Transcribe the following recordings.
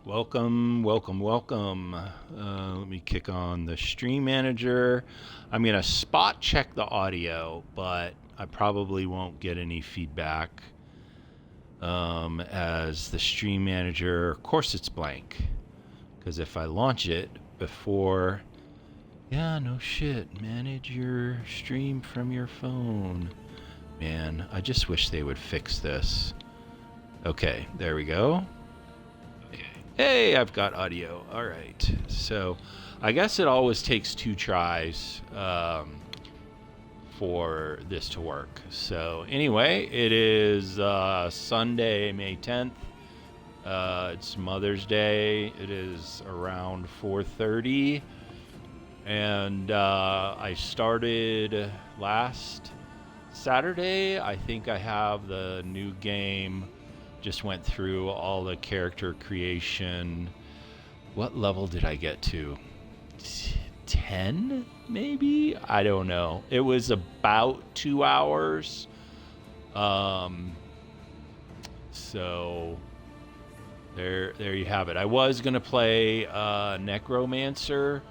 Welcome. Let me kick on the stream manager. I'm going to spot check the audio, but I probably won't get any feedback as the stream manager. Of course, it's blank because if I launch it before, yeah, no shit, manage your stream from your phone. Man, I just wish they would fix this. Okay, there we go. Hey, I've got audio. All right. So I guess it always takes 2 tries for this to work. So anyway, it is Sunday, May 10th. It's Mother's Day. It is around 4:30. And I started last Saturday. I think I have the new game. Just went through all the character creation. What level did I get to? 10 maybe? I don't know. It was about 2 hours. So there you have it. I was gonna play Necromancer,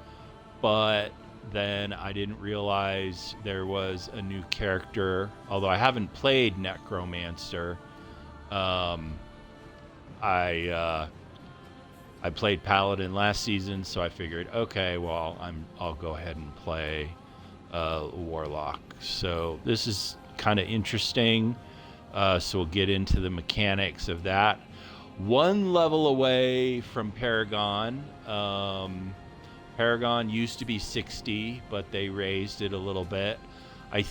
but then I didn't realize there was a new character. Although I haven't played Necromancer. I played Paladin last season, so I figured, okay, well, I'll go ahead and play Warlock. So this is kind of interesting. So we'll get into the mechanics of that. 1 level away from Paragon. Paragon used to be 60, but they raised it a little bit. I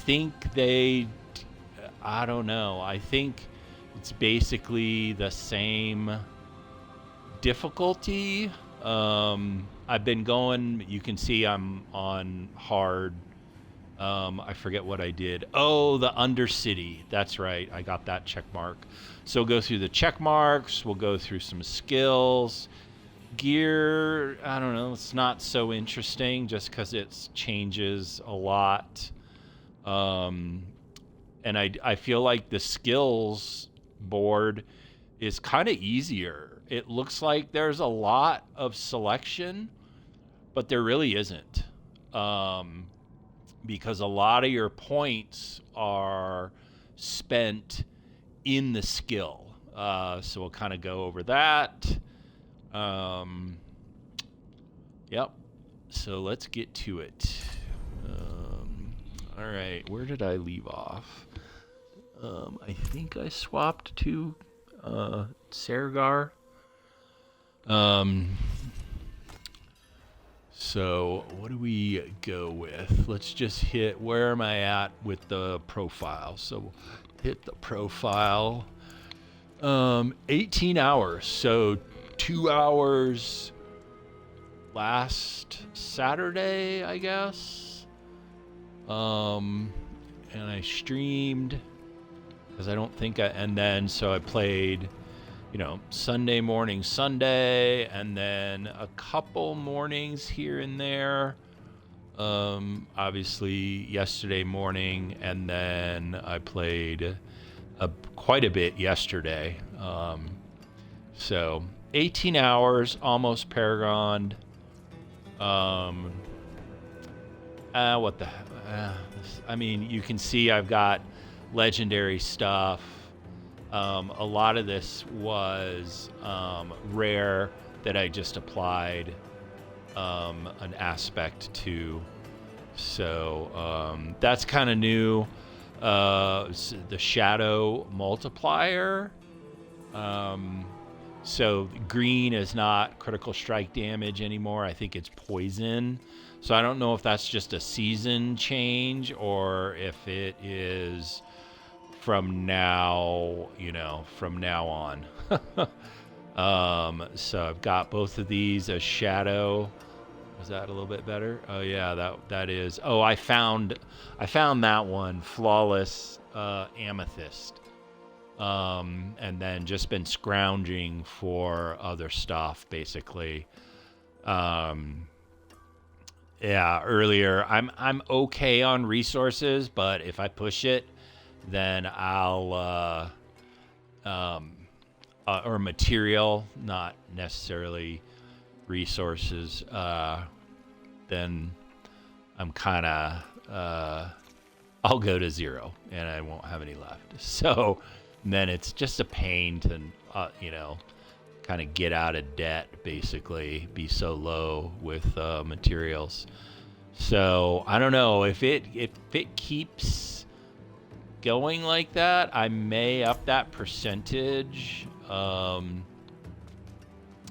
don't know. I think it's basically the same difficulty. I've been going, you can see I'm on hard. I forget what I did. Oh, the Undercity. That's right. I got that check mark. So we'll go through the check marks. We'll go through some skills. Gear, I don't know. It's not so interesting just because it changes a lot. And I feel like the skills board is kind of easier. It looks like there's a lot of selection, but there really isn't, because a lot of your points are spent in the skill. So we'll kind of go over that. Yep. So let's get to it. All right, where did I leave off? I think I swapped to Sergar. So what do we go with? Let's just hit, where am I at with the profile? So hit the profile. 18 hours. So 2 hours last Saturday, I guess. And I streamed. Because I don't think and then so I played, Sunday morning, Sunday, and then a couple mornings here and there. Obviously yesterday morning, and then I played quite a bit yesterday. So 18 hours, almost Paragon. What the? I mean, you can see I've got legendary stuff. A lot of this was rare that I just applied an aspect to. So that's kind of new. The shadow multiplier. So green is not critical strike damage anymore. I think it's poison. So I don't know if that's just a season change or if it is from now, from now on. So I've got both of these as shadow. Was that a little bit better? Oh yeah, that is. Oh, I found that one, flawless amethyst. And then just been scrounging for other stuff, basically. Yeah, earlier I'm okay on resources, but if I push it, then I'll or material, not necessarily resources, then I'm kind of, I'll go to 0 and I won't have any left. So then it's just a pain to, kind of get out of debt, basically, be so low with materials. So I don't know if it keeps going like that, I may up that percentage. Oh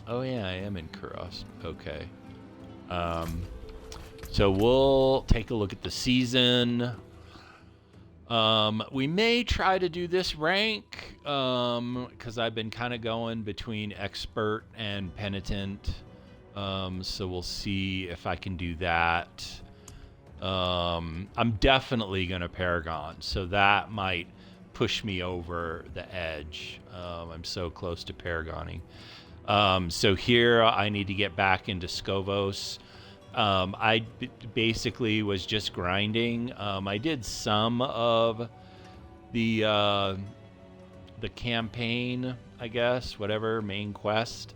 yeah, I am in Kuros. Okay. So we'll take a look at the season. We may try to do this rank, because I've been kind of going between Expert and Penitent. So we'll see if I can do that. I'm definitely going to Paragon, so that might push me over the edge. I'm so close to Paragoning. So here I need to get back into Skovos. I basically was just grinding. I did some of the campaign, I guess, whatever, main quest.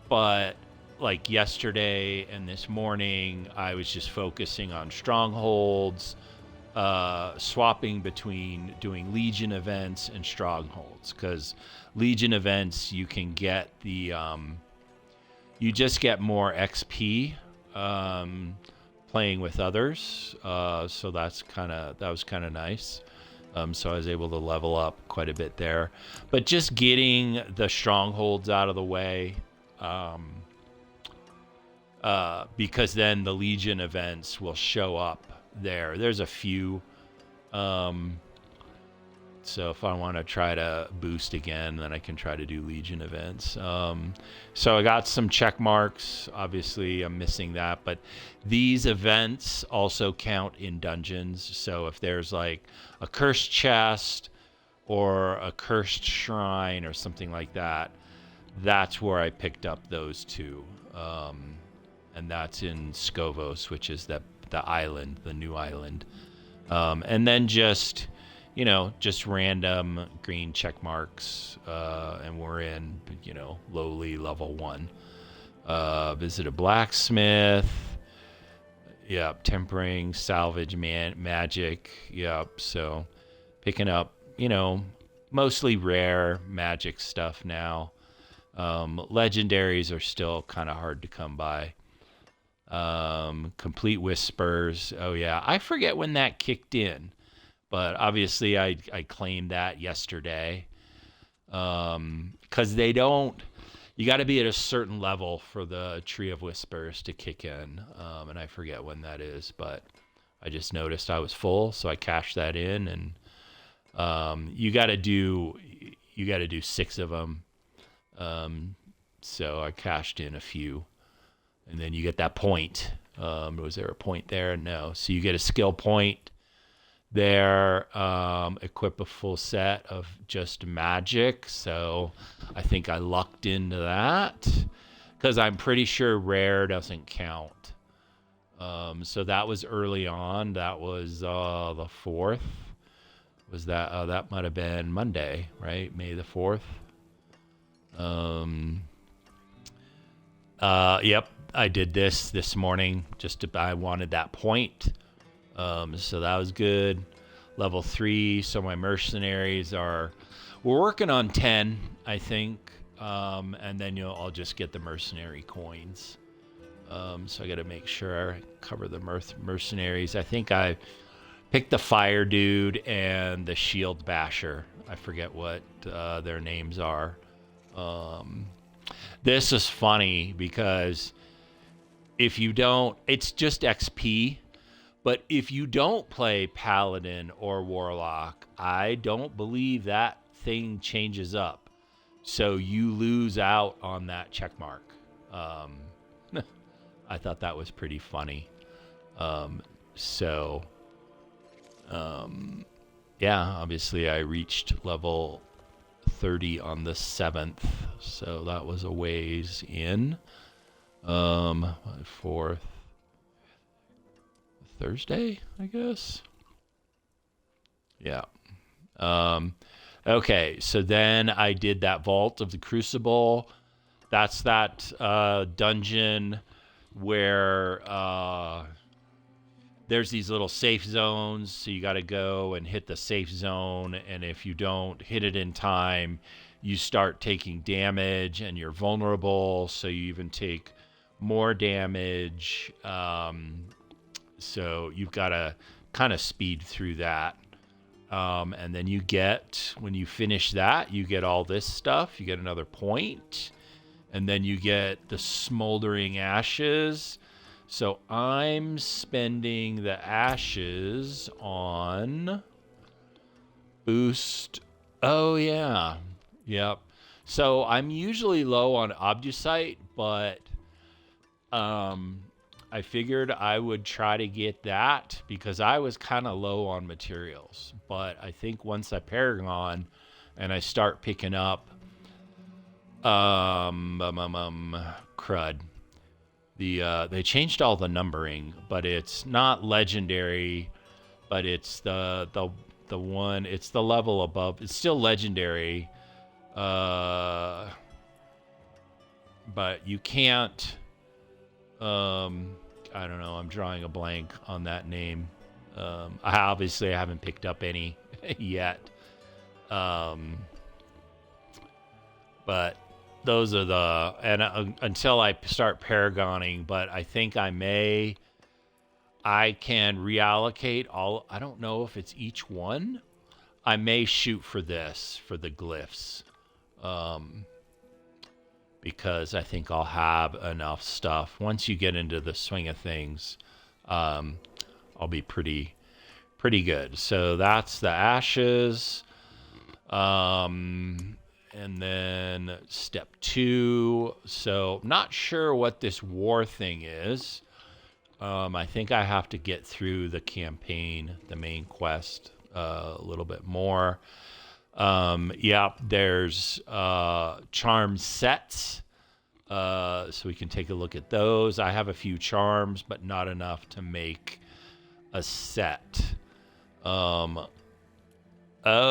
But like yesterday and this morning, I was just focusing on strongholds, swapping between doing Legion events and strongholds, because Legion events you can get the you just get more XP playing with others, so that was kind of nice. So I was able to level up quite a bit there, but just getting the strongholds out of the way, because then the Legion events will show up there. There's a few. So if I want to try to boost again, then I can try to do Legion events. So I got some check marks. Obviously, I'm missing that. But these events also count in dungeons. So if there's like a cursed chest or a cursed shrine or something like that, that's where I picked up those two. And that's in Skovos, which is the island, the new island. And then just random green check marks, and we're in, lowly level 1. Visit a blacksmith. Yep, tempering, salvage, magic. Yep, so picking up, mostly rare magic stuff now. Legendaries are still kind of hard to come by. Complete whispers. Oh yeah, I forget when that kicked in. But obviously, I claimed that yesterday, because they don't. You got to be at a certain level for the Tree of Whispers to kick in, and I forget when that is. But I just noticed I was full, so I cashed that in, and you got to do 6 of them. So I cashed in a few, and then you get that point. Was there a point there? No. So you get a skill point. There, equip a full set of just magic, so I think I lucked into that, because I'm pretty sure rare doesn't count. So that was early on. That was the 4th. Was that? That might have been Monday, right? May the 4th. Yep, I did this morning. I wanted that point. So that was good. Level 3. So my mercenaries we're working on 10, I think. And then I'll just get the mercenary coins. So I got to make sure I cover the mercenaries. I think I picked the fire dude and the shield basher. I forget what their names are. This is funny because if you don't, it's just XP. But if you don't play Paladin or Warlock, I don't believe that thing changes up. So you lose out on that check mark. I thought that was pretty funny. Yeah, obviously I reached level 30 on the 7th. So that was a ways in. 4th. Thursday, I guess. Yeah. Okay, so then I did that Vault of the Crucible. That's that dungeon where there's these little safe zones. So you got to go and hit the safe zone. And if you don't hit it in time, you start taking damage and you're vulnerable. So you even take more damage. So you've got to kind of speed through that. And then you get, when you finish that, you get all this stuff. You get another point. And then you get the Smoldering Ashes. So I'm spending the ashes on boost. Oh, yeah. Yep. So I'm usually low on Obducite, but I figured I would try to get that because I was kind of low on materials. But I think once I Paragon and I start picking up crud. They changed all the numbering, but it's not legendary, but it's the one, it's the level above. It's still legendary. But you can't I don't know. I'm drawing a blank on that name. I haven't picked up any yet. But those are until I start Paragoning, but I think I can reallocate all. I don't know if it's each one. I may shoot for this, for the glyphs. Because I think I'll have enough stuff. Once you get into the swing of things, I'll be pretty good. So that's the ashes. And then step 2. So not sure what this war thing is. I think I have to get through the campaign, the main quest, a little bit more. Yeah, there's charm sets. So we can take a look at those. I have a few charms, but not enough to make a set. Oh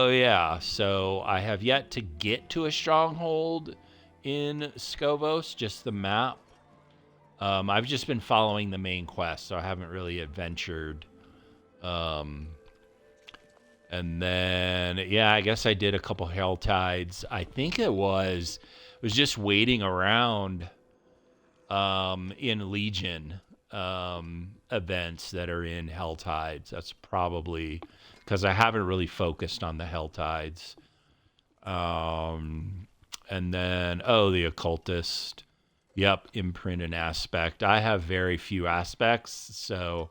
yeah, so I have yet to get to a stronghold in Skovos, just the map. I've just been following the main quest, so I haven't really adventured. And then, yeah, I guess I did a couple Hell Tides. I think it was just waiting around in Legion events that are in Hell Tides. That's probably because I haven't really focused on the Hell Tides. And then, the Occultist. Yep, Imprint and Aspect. I have very few aspects, so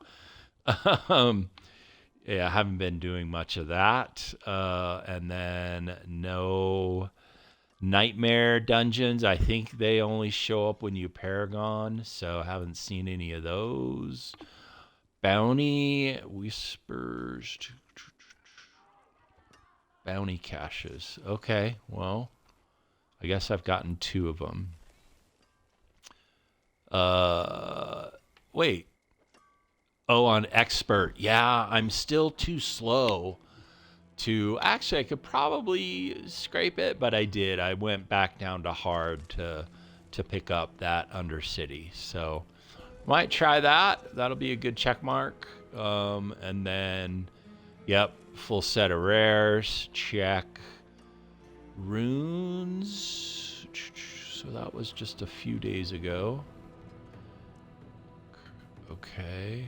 yeah, I haven't been doing much of that. And then no Nightmare dungeons. I think they only show up when you Paragon, so I haven't seen any of those. Bounty Whispers. Bounty caches. Okay, well, I guess I've gotten 2 of them. Wait. Oh, on Expert. Yeah, I'm still too slow to... Actually, I could probably scrape it, but I did. I went back down to hard to pick up that Undercity. So, might try that. That'll be a good check mark. And then, yep, full set of rares. Check. Runes. So that was just a few days ago. Okay.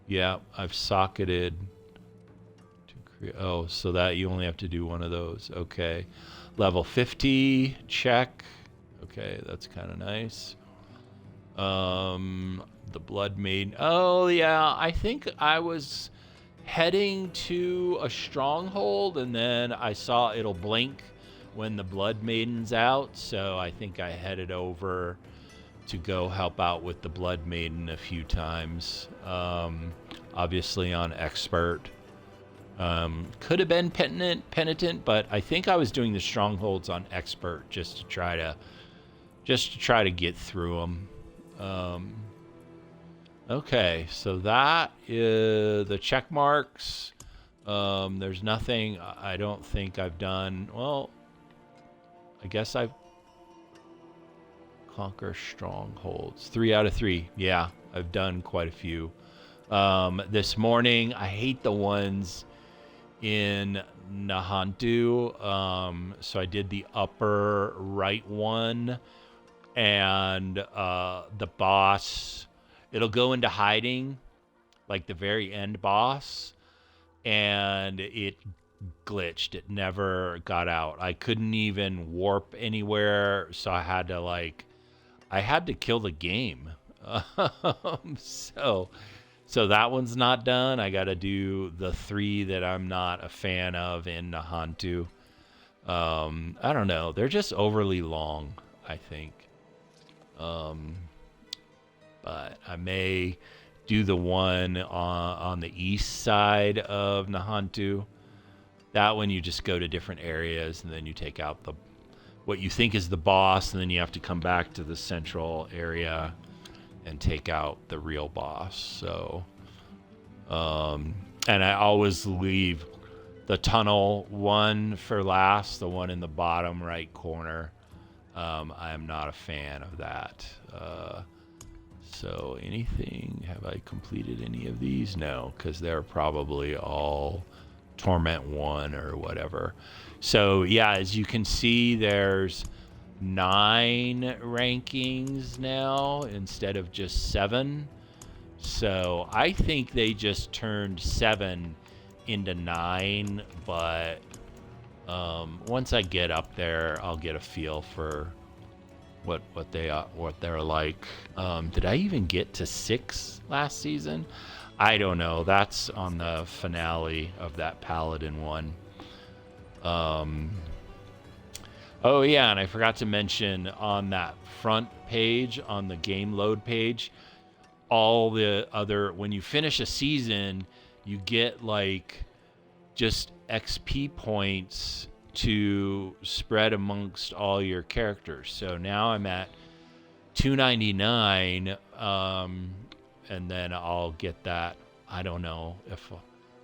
Yeah, I've socketed to create. Oh, so that you only have to do one of those. Okay. Level 50, check. Okay, that's kind of nice. The Blood Maiden. Oh, yeah, I think I was heading to a stronghold and then I saw it'll blink when the Blood Maiden's out, so I think I headed over to go help out with the Blood Maiden a few times. Obviously on Expert. Could have been Penitent, but I think I was doing the strongholds on Expert just to try to get through them. Okay, so that is the check marks. There's nothing I don't think I've done. Well, I guess I've conquer strongholds. 3 out of 3. Yeah, I've done quite a few. This morning, I hate the ones in Nahantu. So I did the upper right one, and the boss, it'll go into hiding, like the very end boss, and it glitched. It never got out. I couldn't even warp anywhere, so I had to kill the game. So that one's not done. I got to do the 3 that I'm not a fan of in Nahantu. I don't know. They're just overly long, I think. But I may do the one on the east side of Nahantu. That one you just go to different areas, and then you take out what you think is the boss, and then you have to come back to the central area and take out the real boss. So, and I always leave the tunnel one for last, the one in the bottom right corner. I am not a fan of that. So anything, have I completed any of these? No, because they're probably all Torment 1 or whatever. So yeah, as you can see, there's 9 rankings now instead of just 7. So I think they just turned 7 into 9, but once I get up there, I'll get a feel for what they're like. Did I even get to 6 last season? I don't know. That's on the finale of that Paladin one. Oh yeah, and I forgot to mention on that front page, on the game load page, all the other, when you finish a season, you get like just XP points to spread amongst all your characters. So now I'm at 299, and then I'll get that. I don't know if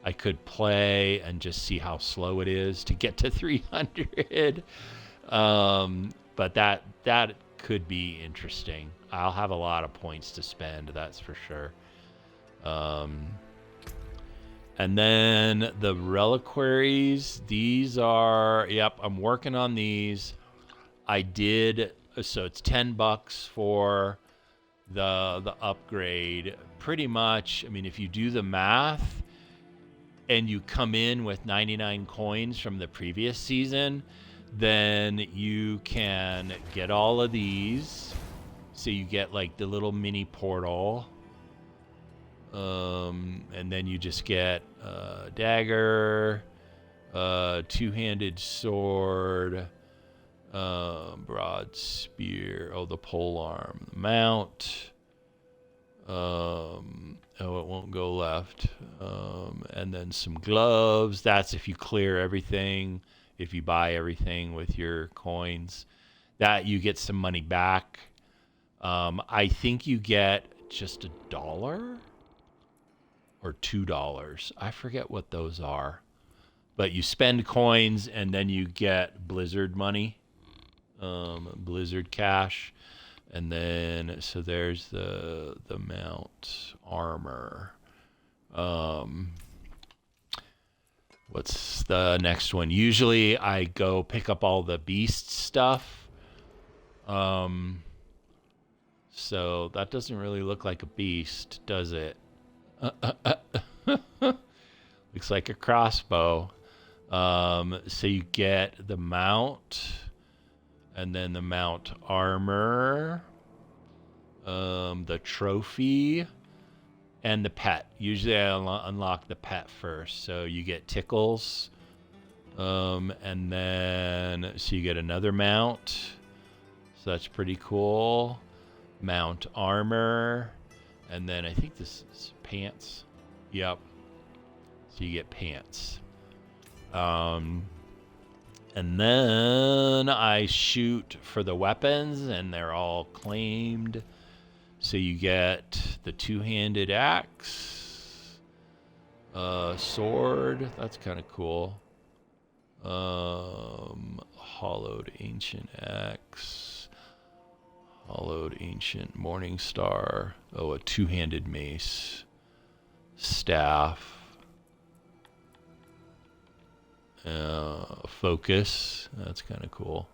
I could play and just see how slow it is to get to 300. But that could be interesting. I'll have a lot of points to spend, that's for sure. And then the Reliquaries, these are, yep, I'm working on these. I did, so it's $10 for the upgrade. Pretty much, I mean, if you do the math and you come in with 99 coins from the previous season, then you can get all of these. So you get like the little mini portal. And then you just get a dagger, two-handed sword, broad spear, the polearm, the mount, it won't go left, and then some gloves. That's if you clear everything, if you buy everything with your coins, that you get some money back. I think you get just $1 or $2. I forget what those are. But you spend coins and then you get Blizzard money, Blizzard cash. And then, so there's the mount armor. What's the next one? Usually I go pick up all the beast stuff. So that doesn't really look like a beast, does it? Looks like a crossbow. So you get the mount, and then the mount armor, the trophy, and the pet. Usually I unlock the pet first. So you get tickles, and then so you get another mount. So that's pretty cool. Mount armor, and then I think this is pants. Yep. So you get pants. And then I shoot for the weapons, and they're all claimed. So you get the two-handed axe, Sword. That's kind of cool. Hollowed Ancient Axe. Hollowed Ancient Morning Star. Oh, a two-handed mace. Staff. Focus. That's kind of cool.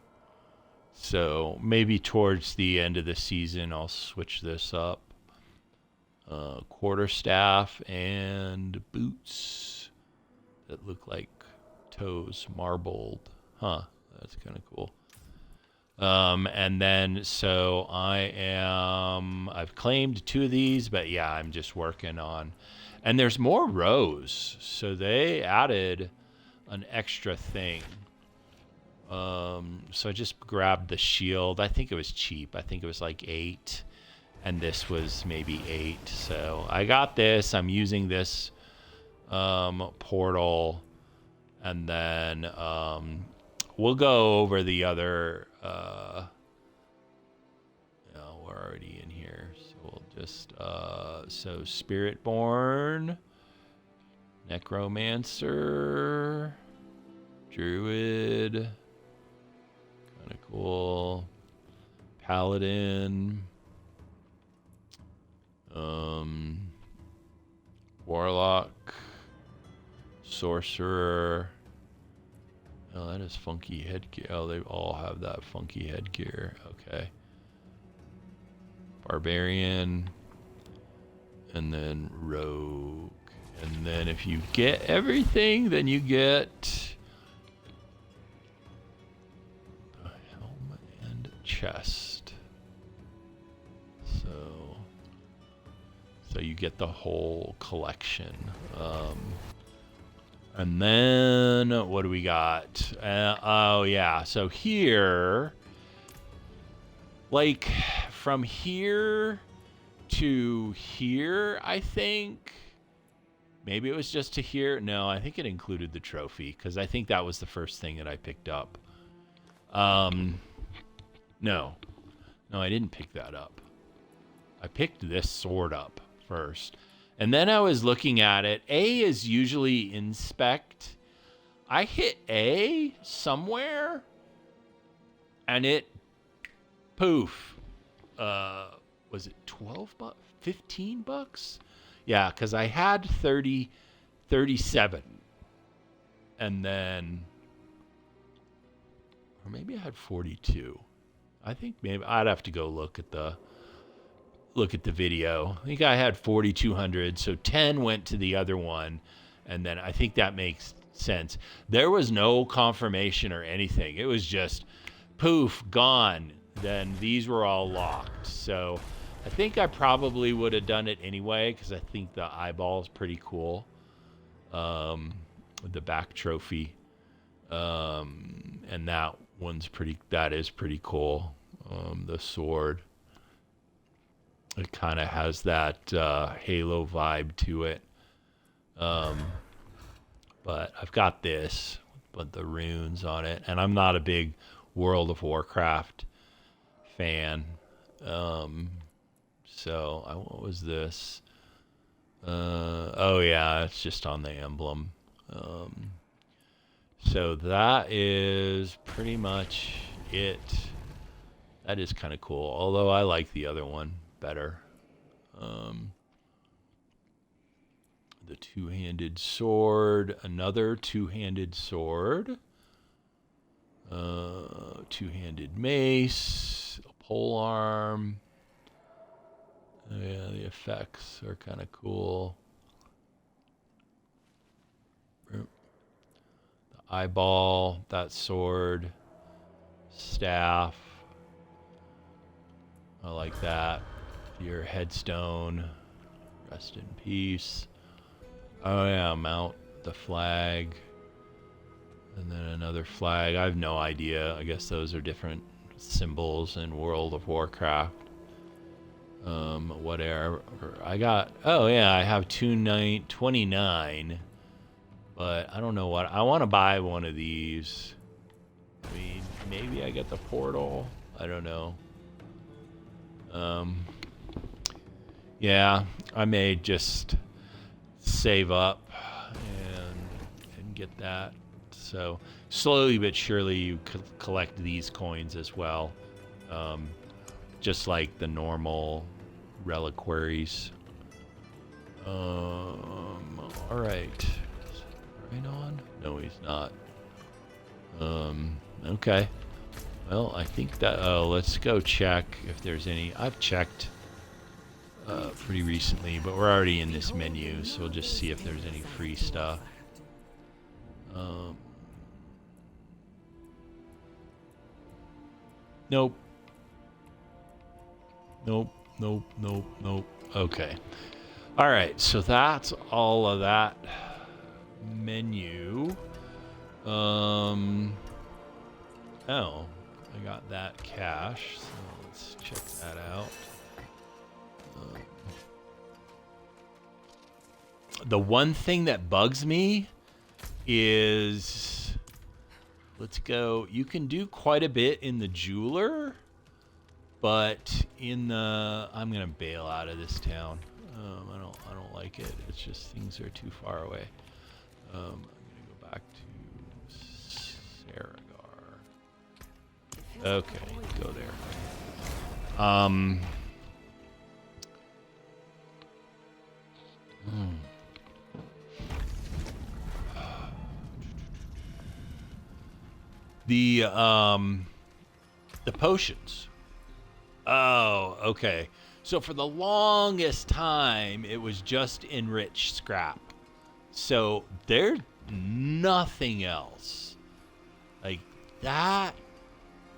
So maybe towards the end of the season, I'll switch this up. Quarterstaff and boots that look like toes, marbled. Huh, that's kind of cool. And then, so I've claimed 2 of these, but yeah, I'm just working on, and there's more rows. So they added an extra thing. So I just grabbed the shield. I think it was cheap. I think it was like 8. And this was maybe 8. So I got this. I'm using this portal. And then we'll go over the other... no, we're already in here. So we'll just... so Spiritborn. Necromancer. Druid. Kind of cool. Paladin. Warlock, Sorcerer. Oh, that is funky headgear. Oh, they all have that funky headgear. Okay. Barbarian. And then Rogue. And then if you get everything, then you get the helmet and chest. So you get the whole collection. And then what do we got? Oh yeah, so here, like from here to here, I think. Maybe it was just to here. No, I think it included the trophy because I think that was the first thing that I picked up. No, I didn't pick that up. I picked this sword up first. And then I was looking at it. A is usually inspect. I hit A somewhere and it poof. Was it 12 bucks? 15 bucks? Yeah, because I had 37. And then, or maybe I had 42. I think maybe I'd have to go look at the video. I think I had 4,200, so 10 went to the other one, and then I think that makes sense. There was no confirmation or anything. It was just poof, gone. Then these were all locked. So I think I probably would have done it anyway because I think the eyeball is pretty cool. The back trophy, and that is pretty cool. The sword. It kind of has that Halo vibe to it. But I've got this with the runes on it. And I'm not a big World of Warcraft fan. What was this? Oh yeah, it's just on the emblem. So that is pretty much it. That is kind of cool. Although I like the other one better. The two-handed sword, another two-handed sword, two-handed mace, a pole arm. Yeah, the effects are kind of cool. The eyeball, that sword, staff. I like that. Your headstone, rest in peace. Oh yeah, mount the flag, and then another flag. I have no idea. I guess those are different symbols in World of Warcraft. Whatever. I got. Oh yeah, I have 29, but I don't know what. I want to buy one of these. I mean, maybe I get the portal. I don't know. Yeah, I may just save up and get that. So slowly but surely you collect these coins as well, just like the normal reliquaries. All right. Is right on? No, he's not. Okay. Well, I think that. Let's go check if there's any. I've checked pretty recently, but we're already in this menu, so we'll just see if there's any free stuff. Nope. Nope. Nope. Nope. Nope. Okay. All right. So that's all of that menu. Oh, I got that cache. So let's check that out. The one thing that bugs me is, let's go. You can do quite a bit in the jeweler, but in the, I'm gonna bail out of this town. I don't like it. It's just things are too far away. I'm gonna go back to Saragar. Okay, go there. The potions. Oh, okay. So for the longest time, it was just enriched scrap. So there's nothing else. Like, that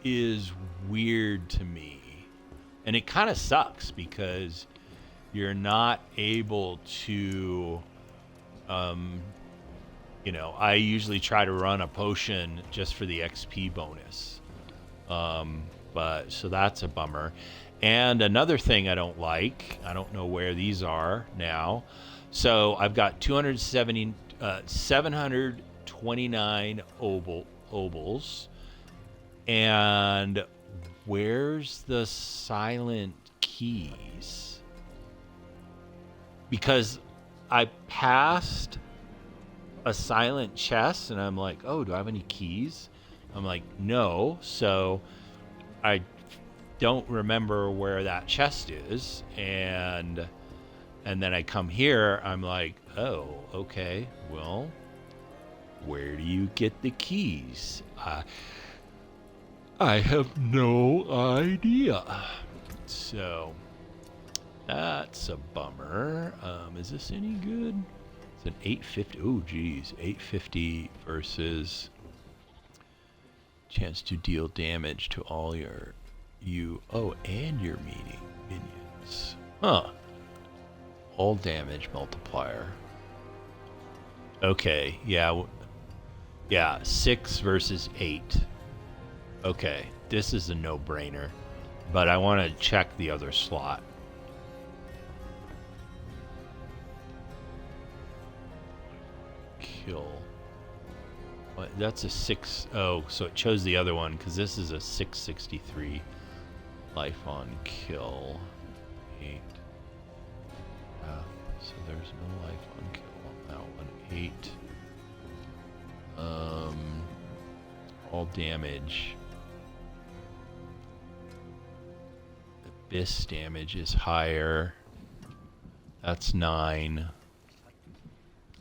is weird to me. And it kind of sucks because you're not able to, you know, I usually try to run a potion just for the XP bonus. But so that's a bummer. And another thing I don't like, I don't know where these are now. So I've got 729 obols. And where's the silent keys? Because I passed a silent chest and I'm like, oh, do I have any keys? I'm like, no. So I don't remember where that chest is, and then I come here, I'm like, oh, okay, well, where do you get the keys? I have no idea. So that's a bummer. Is this any good? It's an 850. Oh, geez, 850 versus chance to deal damage to all your and your minions. Huh. All damage multiplier. Okay, yeah. Yeah, 6 versus 8. Okay, this is a no-brainer. But I want to check the other slot. Kill. What? That's a 6. Oh, so it chose the other one because this is a 663 life on kill. 8. So there's no life on kill on that one. 8. All damage. Abyss damage is higher. That's 9.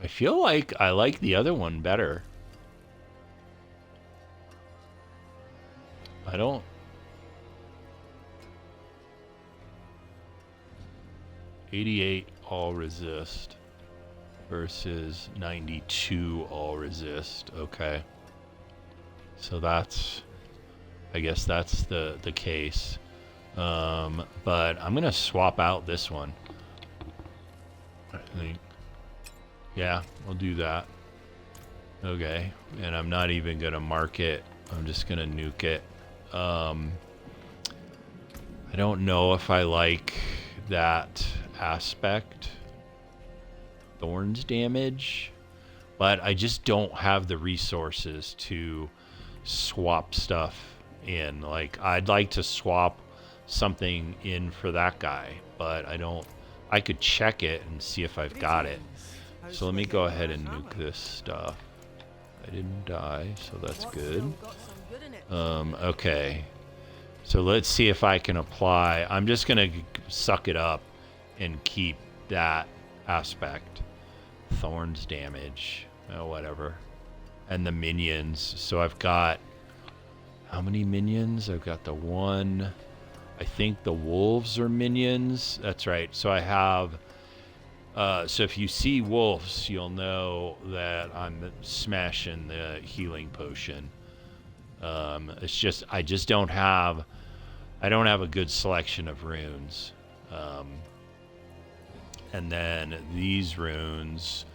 I feel like I like the other one better. I don't. 88 all resist versus 92 all resist. Okay. So that's, I guess that's the case. But I'm gonna swap out this one. I think. Yeah, I'll do that. Okay, and I'm not even gonna mark it. I'm just gonna nuke it. I don't know if I like that aspect. Thorns damage, but I just don't have the resources to swap stuff in. Like, I'd like to swap something in for that guy, but I don't. I could check it and see if I've got it. So let me go ahead and nuke this stuff. I didn't die, so that's good. Okay. So let's see if I can apply. I'm just going to suck it up and keep that aspect. Thorns damage. Oh, whatever. And the minions. So I've got... How many minions? I've got the one... I think the wolves are minions. That's right. So I have... so if you see wolves, you'll know that I'm smashing the healing potion. It's just... I just don't have... I don't have a good selection of runes. And then these runes...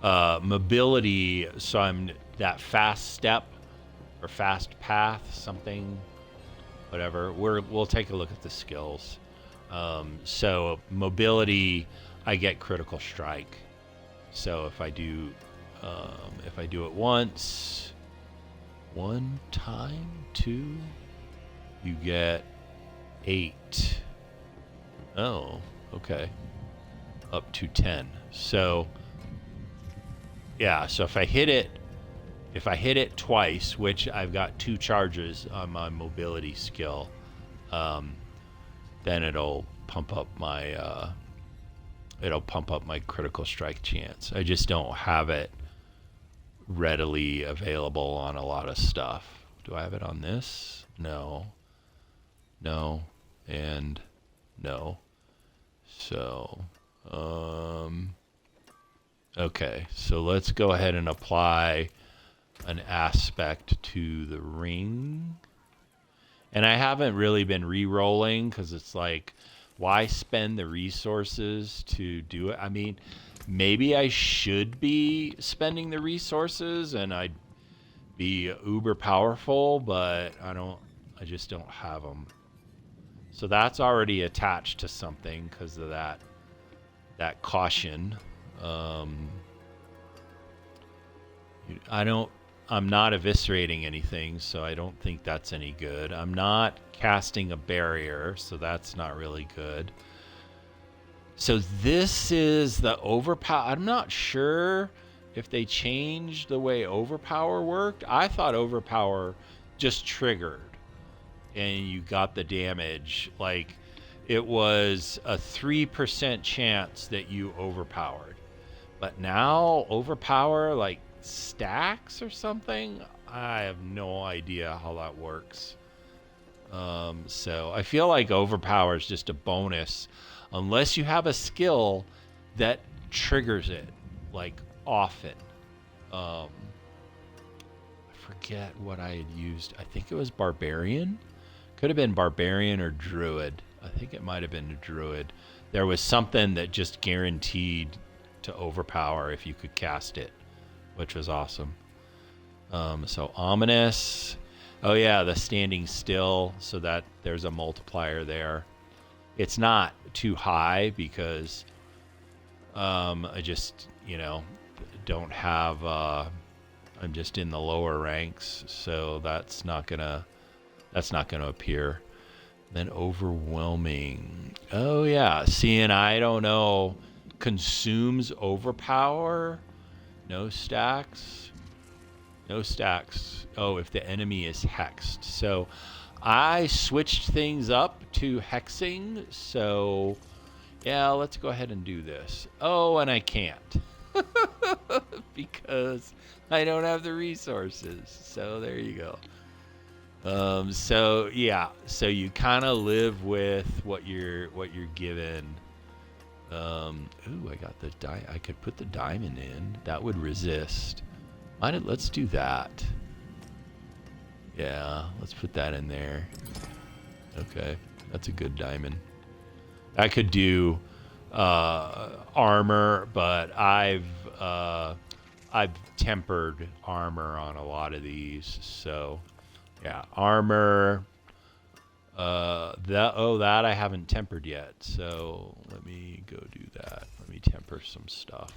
mobility, so I'm that fast step or fast path, something, whatever. We'll take a look at the skills. So mobility, I get critical strike. So if I do it once, one time, two, you get 8. Oh, okay, up to 10. So. Yeah, so if I hit it twice, which I've got 2 charges on my mobility skill, then it'll pump up my critical strike chance. I just don't have it readily available on a lot of stuff. Do I have it on this? No. No. And no. So, okay, so let's go ahead and apply an aspect to the ring. And I haven't really been re-rolling because it's like, why spend the resources to do it? I mean, maybe I should be spending the resources and I'd be uber powerful, but I just don't have them. So that's already attached to something because of that caution. I'm not eviscerating anything, so I don't think that's any good. I'm not casting a barrier, so that's not really good. So this is the overpower. I'm not sure if they changed the way overpower worked. I thought overpower just triggered and you got the damage. Like it was a 3% chance that you overpowered. But now overpower like stacks or something? I have no idea how that works. So I feel like overpower is just a bonus unless you have a skill that triggers it like often. I forget what I had used. I think it was Barbarian. Could have been Barbarian or Druid. I think it might have been a Druid. There was something that just guaranteed to overpower if you could cast it, which was awesome. So ominous. Oh yeah, the standing still, so that there's a multiplier there. It's not too high because I just, don't have I'm just in the lower ranks, so that's not gonna appear. Then overwhelming. Oh yeah, seeing I don't know, consumes overpower. No stacks. No stacks. Oh, if the enemy is hexed. So I switched things up to hexing. So yeah, let's go ahead and do this. Oh, and I can't because I don't have the resources. So there you go. So yeah, so you kind of live with what you're given. Ooh, I got the I could put the diamond in. That would resist. Let's do that. Yeah, let's put that in there. Okay, that's a good diamond. I could do armor, but I've tempered armor on a lot of these, so yeah, armor. That I haven't tempered yet, so let me go do that. Let me temper some stuff.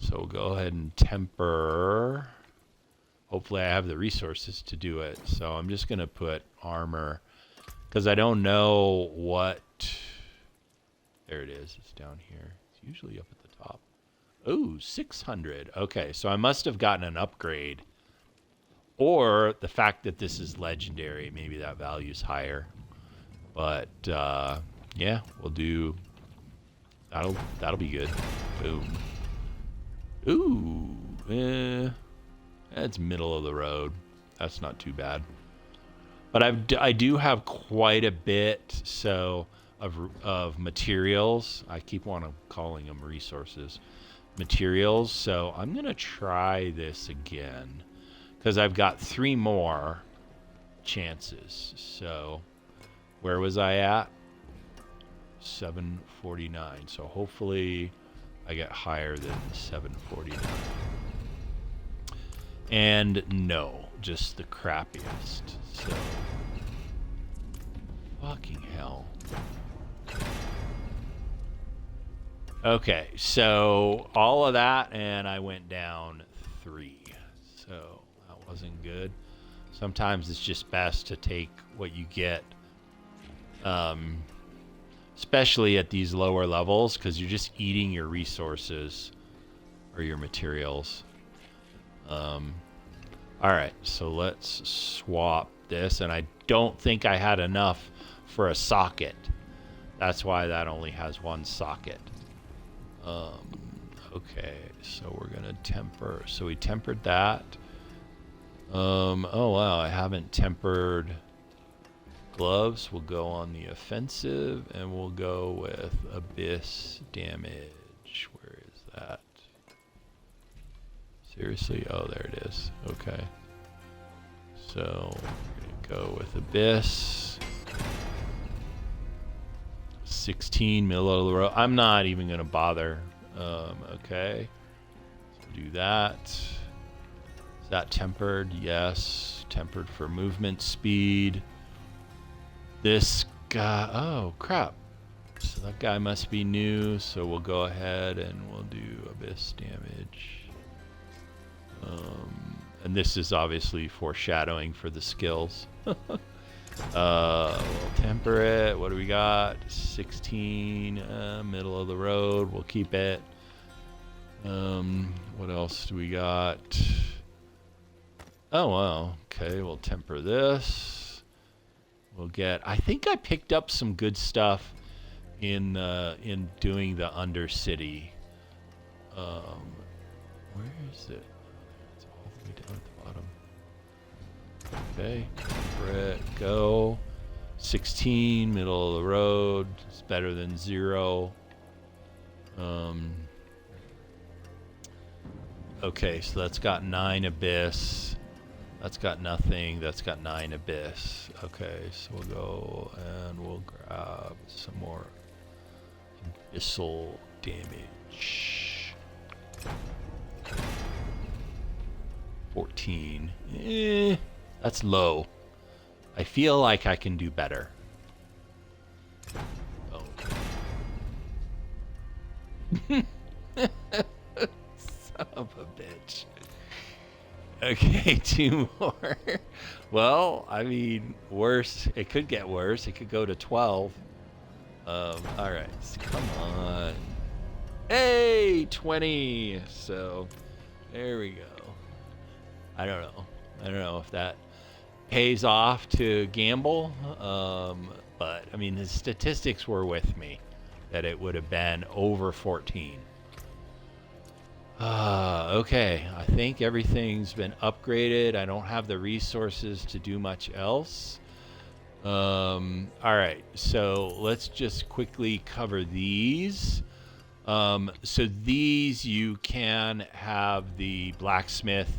So we'll go ahead and temper. Hopefully I have the resources to do it. So I'm just gonna put armor because I don't know what. There it is. It's down here. It's usually up at the top. Ooh, 600. Okay, so I must have gotten an upgrade. Or the fact that this is legendary, maybe that value's higher. But yeah, we'll do. That'll be good. Boom. Ooh, that's middle of the road. That's not too bad. But I do have quite a bit of materials. I keep calling them resources. Materials. So I'm gonna try this again because I've got 3 more chances. So where was I at? 749. So hopefully I get higher than 749. And no, just the crappiest. So fucking hell. Okay, so all of that and I went down 3. So that wasn't good. Sometimes it's just best to take what you get. Especially at these lower levels, because you're just eating your resources or your materials. All right, so let's swap this, and I don't think I had enough for a socket. That's why that only has 1 socket. Okay, so we're gonna temper. So we tempered that. Oh wow, I haven't tempered. Gloves will go on the offensive, and we'll go with Abyss damage. Where is that? Seriously? Oh, there it is. Okay. So we're gonna go with Abyss. 16 middle of the road. I'm not even gonna bother. Okay. So do that. Is that tempered? Yes. Tempered for movement speed. This guy, oh crap. So that guy must be new, so we'll go ahead and we'll do Abyss damage. And this is obviously foreshadowing for the skills. We'll temper it. What do we got? 16, middle of the road. We'll keep it. What else do we got? Oh, wow. Okay, we'll temper this. We'll get. I think I picked up some good stuff in doing the Undercity. Where is it? It's all the way down at the bottom. Okay, temper it. Go. 16, middle of the road. It's better than 0. Okay, so that's got 9 Abyss. That's got nothing. That's got 9 Abyss. Okay, so we'll go and we'll grab some more Abyssal damage. 14. That's low. I feel like I can do better. Oh. Son of a bitch. Okay, 2 more. Well, I mean, worse. It could get worse. It could go to 12. All right, so come on. Hey, 20. So there we go. I don't know if that pays off to gamble. But I mean, the statistics were with me that it would have been over 14. Okay, I think everything's been upgraded. I don't have the resources to do much else. All right, so let's just quickly cover these. So these you can have the blacksmith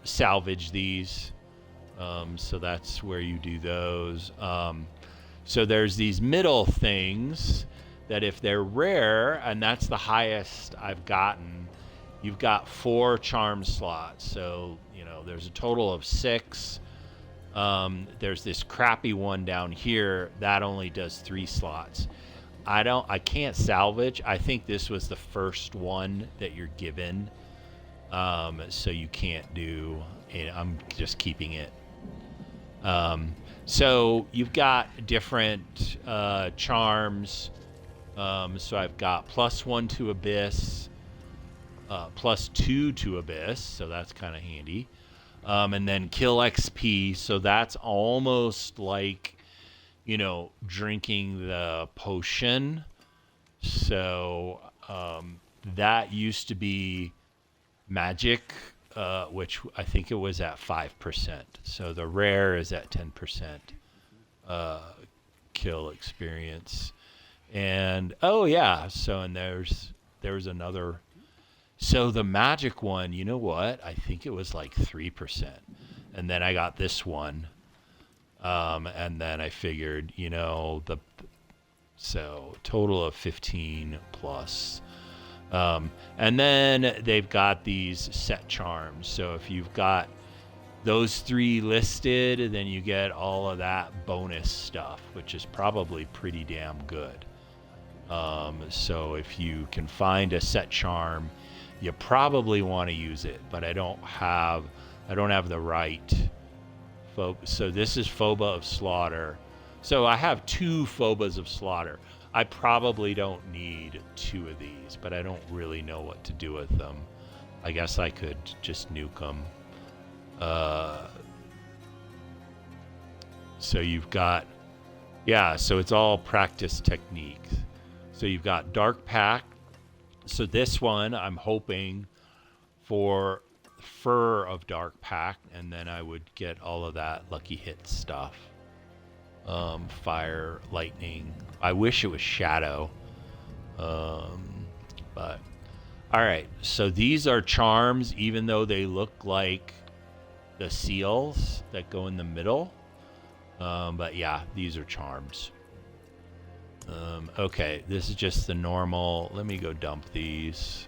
salvage these. So that's where you do those. So there's these middle things that if they're rare, and that's the highest I've gotten, you've got 4 charm slots. So, you know, there's a total of 6. There's this crappy one down here that only does 3 slots. I can't salvage. I think this was the first one that you're given. So you can't do it. I'm just keeping it. So you've got different charms. So I've got +1 to Abyss, +2 to Abyss, so that's kind of handy. And then kill XP, so that's almost like, you know, drinking the potion. So that used to be magic, which I think it was at 5%. So the rare is at 10% kill experience. And oh yeah, so and there's another. So the magic one, you know what? I think it was like 3%. And then I got this one. And then I figured, you know, so total of 15 plus. And then they've got these set charms. So if you've got those 3 listed, then you get all of that bonus stuff, which is probably pretty damn good. So if you can find a set charm, you probably want to use it, but I don't have the right. So this is Phoba of Slaughter. So I have 2 Phobas of Slaughter. I probably don't need 2 of these, but I don't really know what to do with them. I guess I could just nuke them. So you've got, yeah, so it's all practice techniques. So you've got Dark Pact. So this one, I'm hoping for Fur of Dark Pact, and then I would get all of that lucky hit stuff. Fire, lightning. I wish it was Shadow. But all right, so these are charms, even though they look like the seals that go in the middle. But yeah, these are charms. Okay, this is just the normal. Let me go dump these.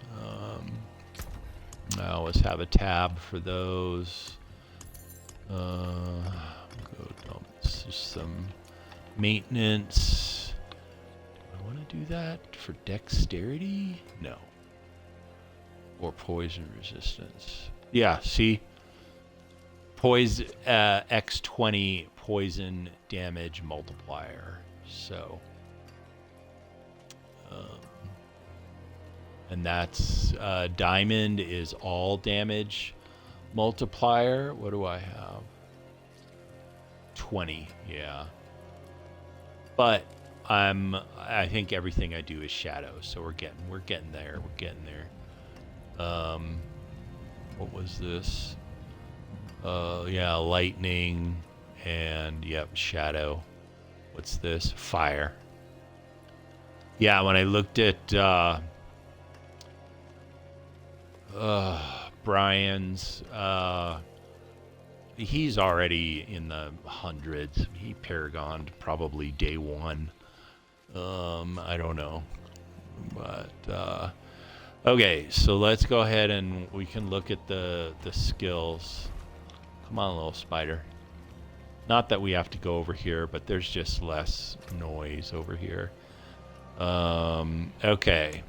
I always have a tab for those. Go dump some maintenance. Do I want to do that for dexterity? No. Or poison resistance. Yeah, see? Poison, X20 poison damage multiplier. So. And that's diamond is all damage multiplier. What do I have? 20, yeah. But I think everything I do is shadow, so we're getting there. What was this? Yeah, lightning and yep, shadow. What's this? Fire. Yeah, when I looked at Brian's, he's already in the hundreds. He Paragoned probably day 1. I don't know. But, okay, so let's go ahead and we can look at the skills. Come on, little spider. Not that we have to go over here, but there's just less noise over here. Okay.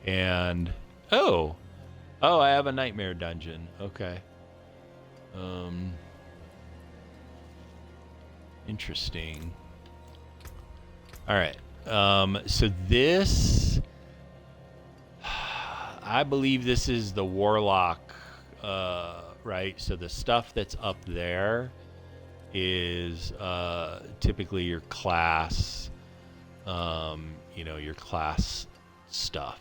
And, oh, I have a nightmare dungeon. Okay. Interesting. All right. So this, I believe this is the Warlock, right? So the stuff that's up there is typically your class, your class stuff.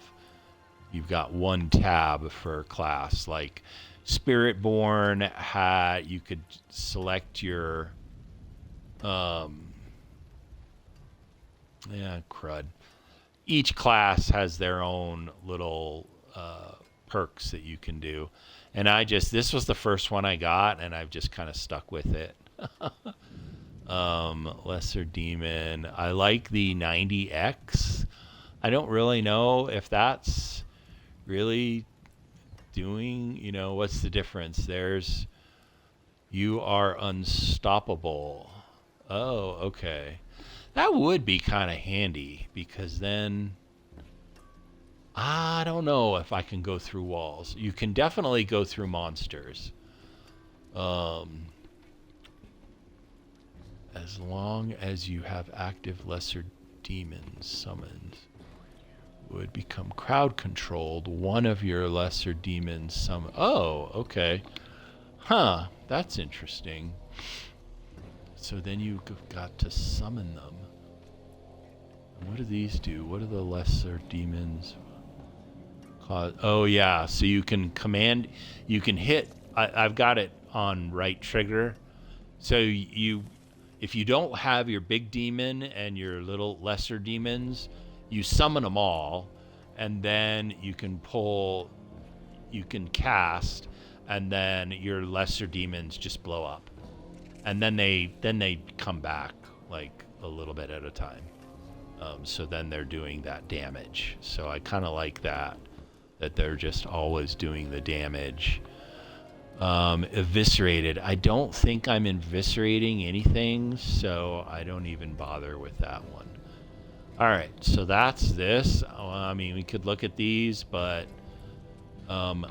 You've got one tab for class, like Spiritborn had, you could select your, crud. Each class has their own little perks that you can do. And this was the first one I got, and I've just kind of stuck with it. Lesser Demon. I like the 90X. I don't really know if that's really doing, what's the difference? You are unstoppable. Oh, okay. That would be kind of handy, because then I don't know if I can go through walls. You can definitely go through monsters. As long as you have active lesser demons summoned would become crowd controlled. One of your lesser demons oh, okay. Huh, that's interesting. So then you've got to summon them. What do these do? What do the lesser demons cause? Oh yeah, so you can command, you can hit, I've got it on right trigger. So if you don't have your big demon and your little lesser demons, you summon them all, and then you can cast, and then your lesser demons just blow up. And then they come back like a little bit at a time. So then they're doing that damage. So I kind of like that they're just always doing the damage. Eviscerated. I don't think I'm eviscerating anything, so I don't even bother with that one. All right, so that's this. I mean, we could look at these, but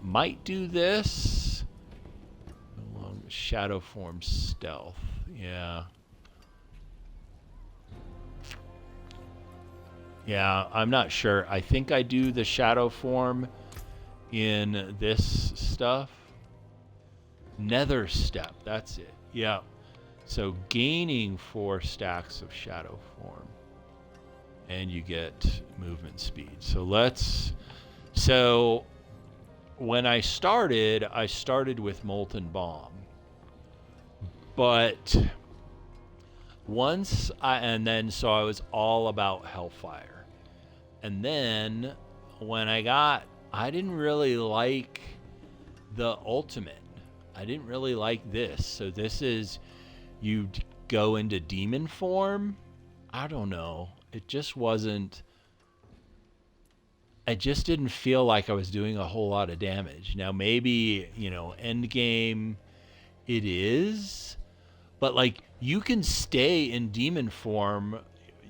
might do this. Shadow form stealth. Yeah. Yeah, I'm not sure. I think I do the shadow form in this stuff. Nether step, that's it. Yeah. So gaining 4 stacks of shadow form. And you get movement speed. So when I started with Molten Bomb. But so I was all about Hellfire. And then when I didn't really like the ultimate. I didn't really like this. So this is, you go into demon form. I don't know. It just didn't feel like I was doing a whole lot of damage. Now maybe, end game it is, but like you can stay in demon form,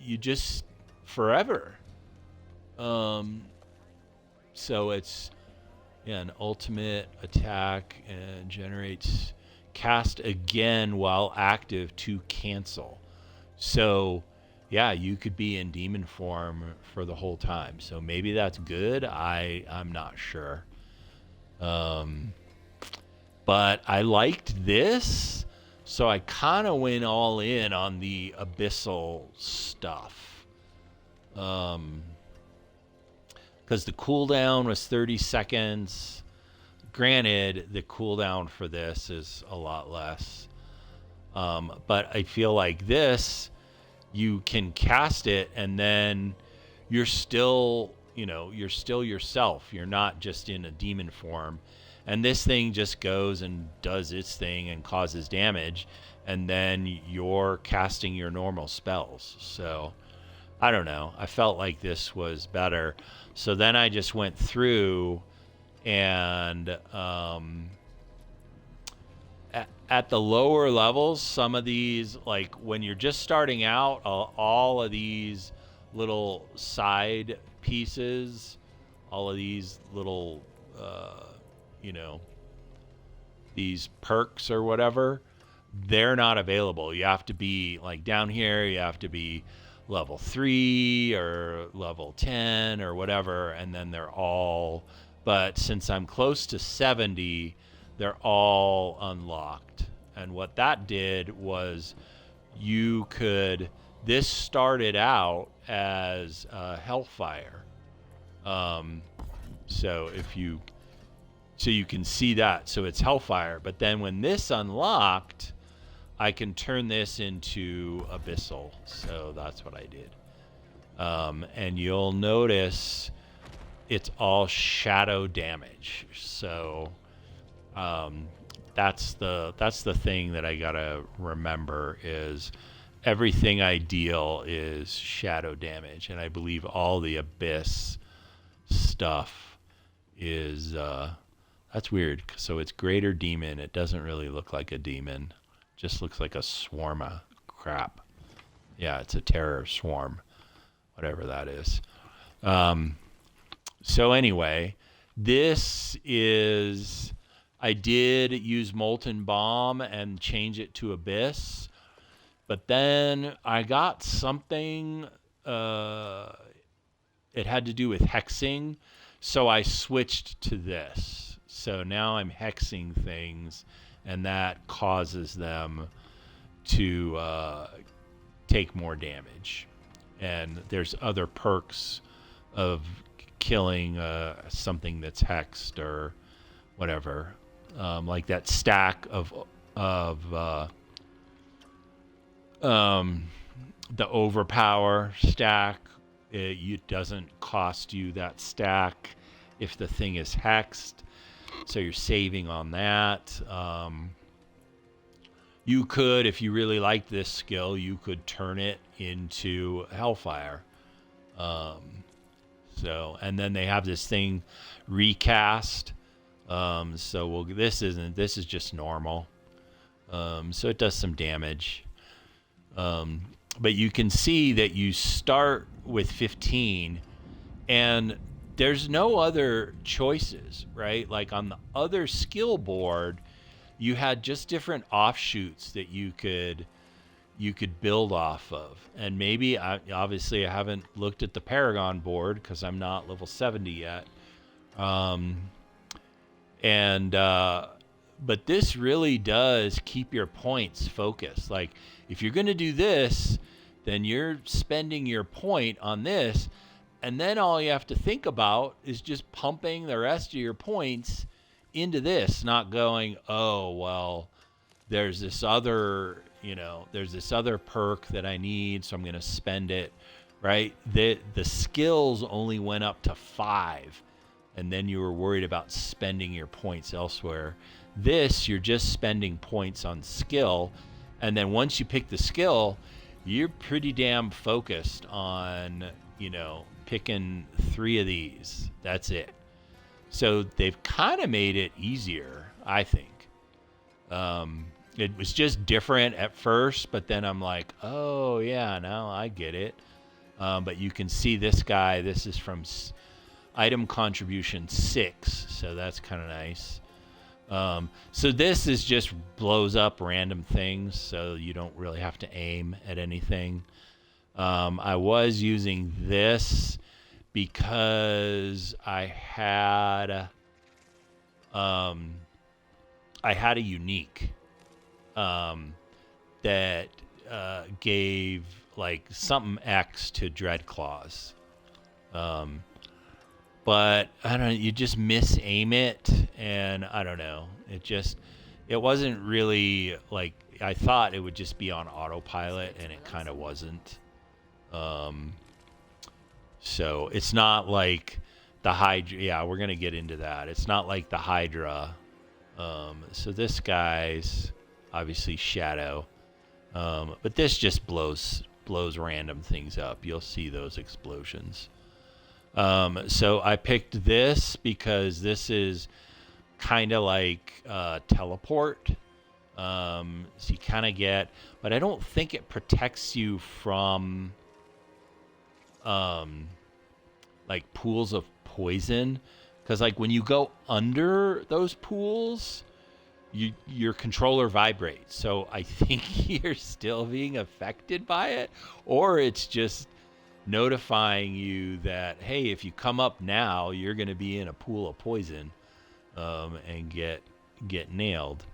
you just forever. So it's an ultimate attack and generates cast again while active to cancel. So yeah, you could be in demon form for the whole time. So maybe that's good. I'm not sure. But I liked this, so I kind of went all in on the Abyssal stuff. Because the cooldown was 30 seconds. Granted, the cooldown for this is a lot less. But I feel like this, you can cast it and then you're still yourself. You're not just in a demon form. And this thing just goes and does its thing and causes damage. And then you're casting your normal spells. So I don't know. I felt like this was better. So then I just went through and at the lower levels, some of these, like when you're just starting out, all of these little side pieces, all of these little, these perks or whatever, they're not available. You have to be like down here, you have to be level 3 or level 10 or whatever, and then they're all, but since I'm close to 70, they're all unlocked. And what that did was this started out as Hellfire. So you can see that. So it's Hellfire. But then when this unlocked, I can turn this into Abyssal. So that's what I did. And you'll notice it's all shadow damage. So that's the thing that I gotta remember is everything I deal is shadow damage, and I believe all the Abyss stuff is that's weird. So it's greater demon. It doesn't really look like a demon. It just looks like a swarm of crap. Yeah, it's a terror swarm, whatever that is. So anyway, this is, I did use Molten Bomb and change it to Abyss, but then I got something it had to do with hexing, so I switched to this. So now I'm hexing things, and that causes them to take more damage. And there's other perks of killing something that's hexed or whatever, like that stack of the overpower stack. It doesn't cost you that stack if the thing is hexed, so you're saving on that. You could, if you really like this skill, you could turn it into Hellfire. And then they have this thing recast. This is just normal. So it does some damage. But you can see that you start with 15 and there's no other choices, right? Like on the other skill board, you had just different offshoots that you could build off of. And maybe, obviously I haven't looked at the Paragon board because I'm not level 70 yet. But this really does keep your points focused. Like, if you're going to do this, then you're spending your point on this, and then all you have to think about is just pumping the rest of your points into this, not going, oh, well, there's this other perk that I need, so I'm going to spend it, right? The skills only went up to 5, and then you were worried about spending your points elsewhere. This, you're just spending points on skill, and then once you pick the skill, you're pretty damn focused on, picking 3 of these. That's it. So they've kind of made it easier, I think. It was just different at first, but then I'm like, oh, yeah, now I get it. But you can see this guy. This is from item contribution 6, so that's kind of nice. So this is just blows up random things, so you don't really have to aim at anything. I was using this because I had a unique that gave like something X to Dreadclaws. But I don't know, you just misaim it, and I don't know. It wasn't really like, I thought it would just be on autopilot, and it kind of wasn't. So it's not like the Hydra. Yeah, we're going to get into that. It's not like the Hydra. So this guy's obviously Shadow. But this just blows random things up. You'll see those explosions. So I picked this because this is kind of like teleport. So you kind of get, but I don't think it protects you from like pools of poison, because like when you go under those pools, your controller vibrates. So I think you're still being affected by it, or it's just notifying you that, hey, if you come up now, you're going to be in a pool of poison and get nailed.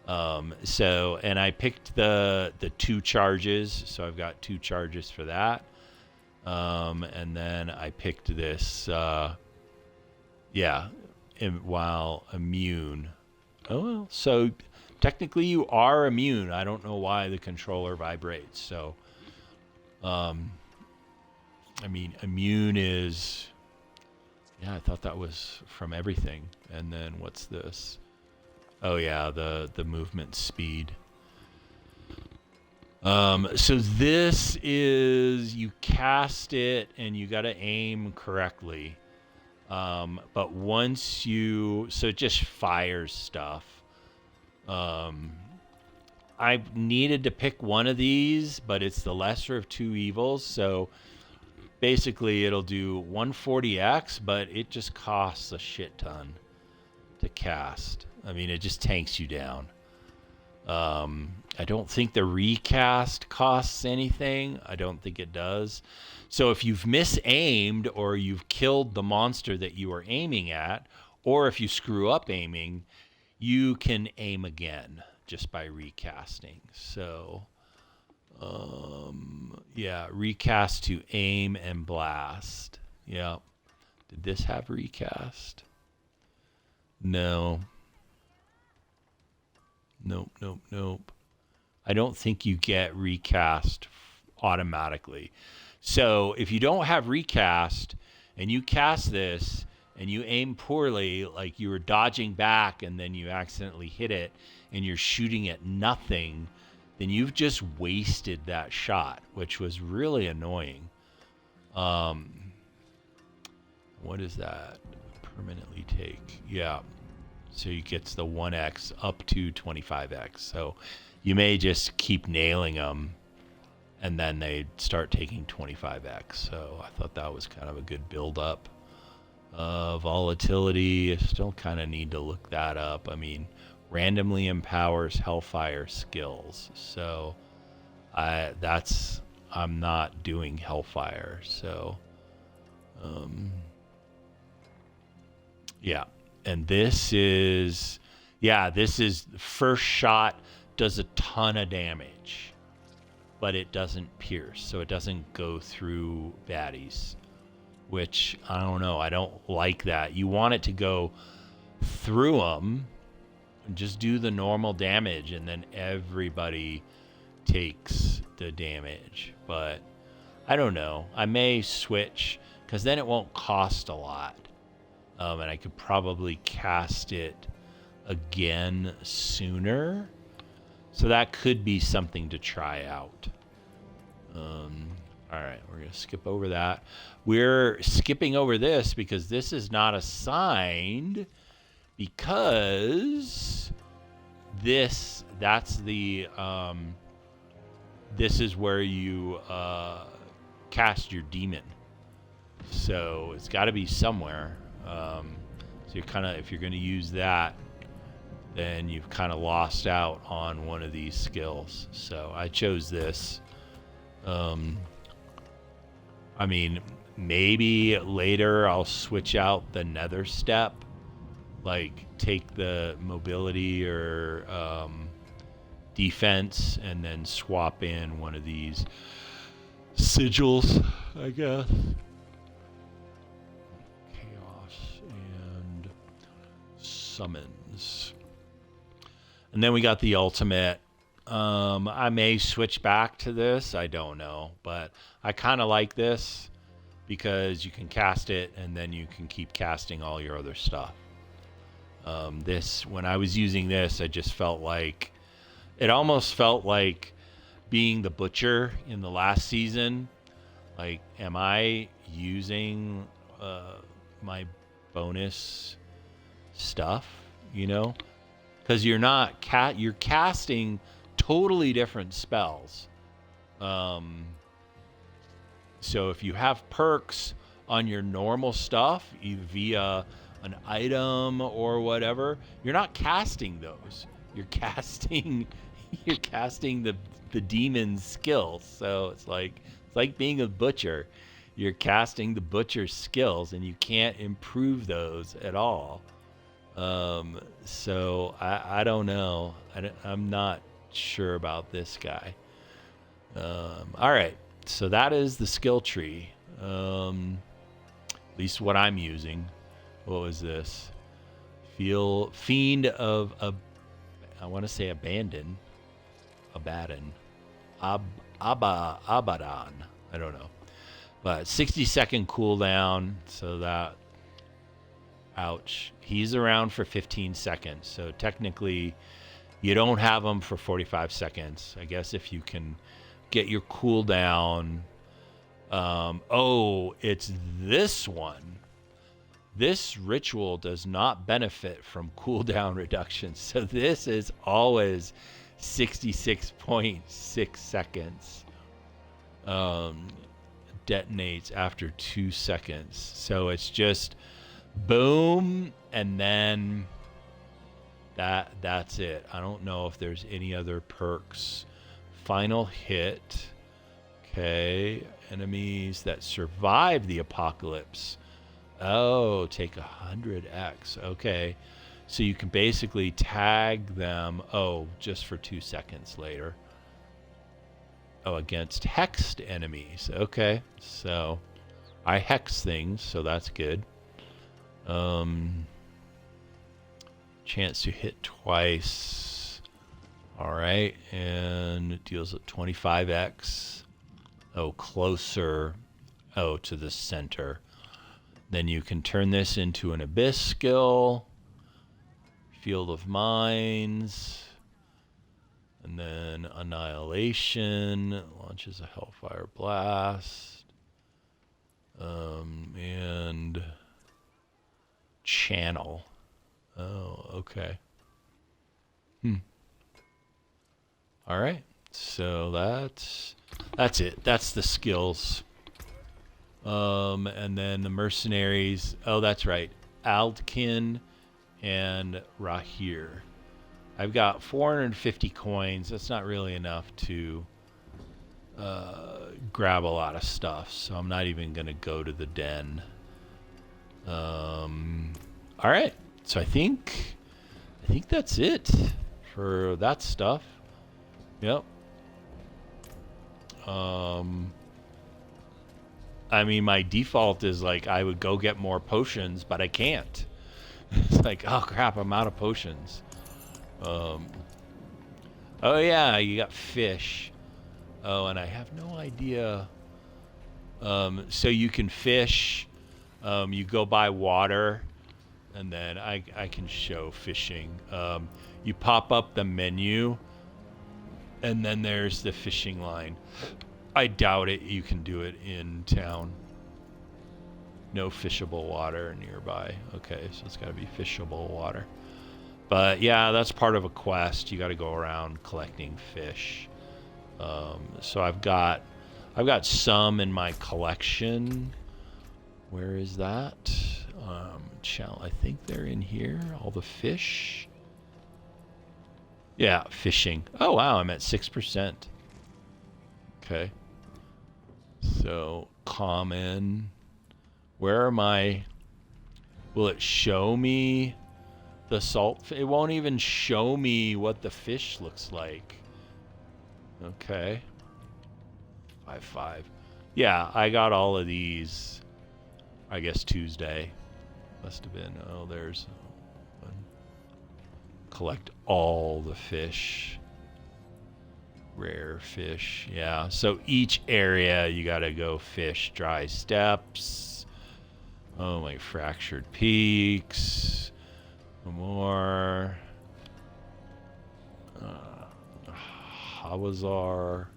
And I picked the 2 charges, so I've got 2 charges for that. And then I picked this, while immune. Oh, well, so technically you are immune. I don't know why the controller vibrates. So, immune is, I thought that was from everything. And then what's this? Oh yeah, the movement speed. So this is, you cast it and you got to aim correctly. But once so it just fires stuff. I needed to pick one of these, but it's the lesser of 2 evils. So basically it'll do 140x, but it just costs a shit ton to cast. It just tanks you down. I don't think the recast costs anything. I don't think it does. So if you've misaimed or you've killed the monster that you are aiming at, or if you screw up aiming, you can aim again just by recasting. So, yeah, recast to aim and blast. Yeah. Did this have recast? No. Nope, nope, nope. I don't think you get recast automatically. So if you don't have recast and you cast this and you aim poorly, like you were dodging back and then you accidentally hit it and you're shooting at nothing, then you've just wasted that shot, which was really annoying. What is that? Permanently take. Yeah. So you get the 1x up to 25x. So you may just keep nailing them and then they start taking 25x. So I thought that was kind of a good build up. Volatility, I still kind of need to look that up. I mean, randomly empowers Hellfire skills. So I'm not doing Hellfire. So yeah. And this is first shot does a ton of damage, but it doesn't pierce, so it doesn't go through baddies, which I don't know. I don't like that. You want it to go through them and just do the normal damage, and then everybody takes the damage. But I don't know. I may switch, because then it won't cost a lot. And I could probably cast it again sooner. So that could be something to try out. All right, we're going to skip over that. We're skipping over this because this is not assigned, because this is where you cast your demon. So it's got to be somewhere. So you're kind of, if you're going to use that, then you've kind of lost out on one of these skills. So I chose this. I mean, maybe later I'll switch out the nether step, like take the mobility or defense and then swap in one of these sigils, I guess. Summons. And then we got the ultimate. I may switch back to this. I don't know. But I kind of like this because you can cast it and then you can keep casting all your other stuff. When I was using this, I just felt like, it almost felt like being the butcher in the last season. Like, am I using my bonus stuff, you know? Because you're not you're casting totally different spells. So if you have perks on your normal stuff, either via an item or whatever, you're not casting those. You're casting the demon's skills. So it's like being a butcher. You're casting the butcher's skills and you can't improve those at all. So I don't know. I'm not sure about this guy. All right. So that is the skill tree. At least what I'm using. What was this? Fiend of I want to say Abaddon. Abaddon. Abaddon. I don't know. But 60-second cooldown. So that. Ouch. He's around for 15 seconds. So technically, you don't have him for 45 seconds. I guess if you can get your cooldown. Oh, it's this one. This ritual does not benefit from cooldown reduction. So this is always 66.6 seconds. Detonates after 2 seconds. So it's just boom, and then That's it. I don't know if there's any other perks. Final hit. Okay. Enemies that survive the apocalypse. Oh, take 100x. Okay. So you can basically tag them. Oh, just for 2 seconds later. Oh, against hexed enemies. Okay. So I hex things, so that's good. Chance to hit twice. All right, and it deals at 25x. Oh, closer. Oh, to the center. Then you can turn this into an Abyss skill. Field of Mines. And then Annihilation. Launches a Hellfire Blast. And Channel. Oh, okay. All right. So that's it. That's the skills. And then the mercenaries. Oh, that's right. Aldkin and Rahir. I've got 450 coins. That's not really enough to grab a lot of stuff, so I'm not even going to go to the den. All right. So I think that's it for that stuff. Yep. I mean, my default is like I would go get more potions, but I can't. It's like, oh crap, I'm out of potions. Oh yeah, you got fish. Oh, and I have no idea. So you can fish. You go by water, and then I can show fishing. You pop up the menu, and then there's the fishing line. I doubt it. You can do it in town. No fishable water nearby. Okay, so it's got to be fishable water. But yeah, that's part of a quest. You got to go around collecting fish. So I've got some in my collection. Where is that? I think they're in here. All the fish. Yeah, fishing. Oh wow, I'm at 6%. Okay. So common. Where am I? Will it show me the salt? It won't even show me what the fish looks like. Okay. 5. Yeah, I got all of these. I guess Tuesday. Must have been. Oh, there's one. Collect all the fish. Rare fish. Yeah. So each area you gotta go fish. Dry steps. Oh, my fractured peaks. More. Hawazar.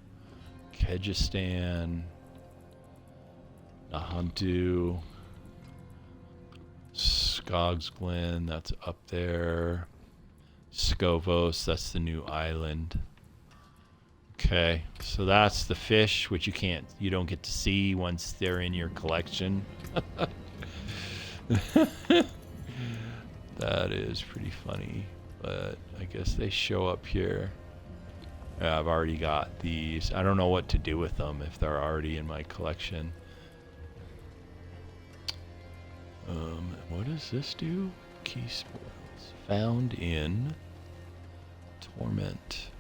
Kyrgyzstan. Nahuntu. Skog's Glen, that's up there. Skovos, that's the new island. Okay, so that's the fish, which you don't get to see once they're in your collection. That is pretty funny, but I guess they show up here. Yeah, I've already got these. I don't know what to do with them if they're already in my collection. What does this do? Key spoils. Found in Torment.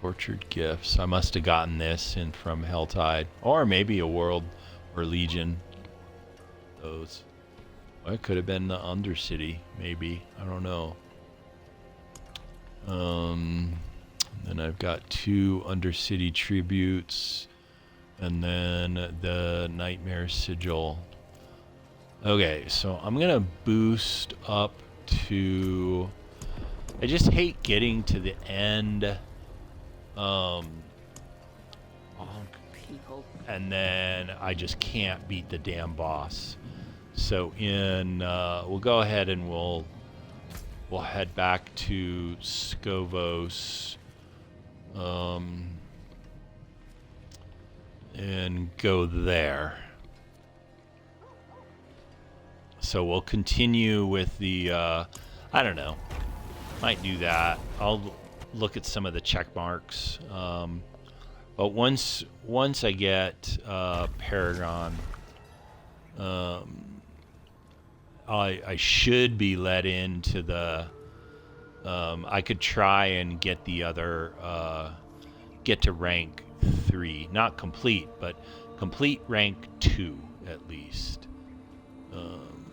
Tortured gifts. I must have gotten this in from Helltide. Or maybe a World or Legion. Those. Well, it could have been the Undercity, maybe. I don't know. Then I've got 2 Undercity tributes. And then the Nightmare Sigil. Okay, so I'm gonna boost up to... I just hate getting to the end. And then I just can't beat the damn boss. So we'll go ahead and we'll head back to Skovos. And go there. So we'll continue with the... I don't know. Might do that. I'll look at some of the check marks. But once I get Paragon, I should be let into the. I could try and get the other, get to rank 3, not complete, but complete rank 2 at least.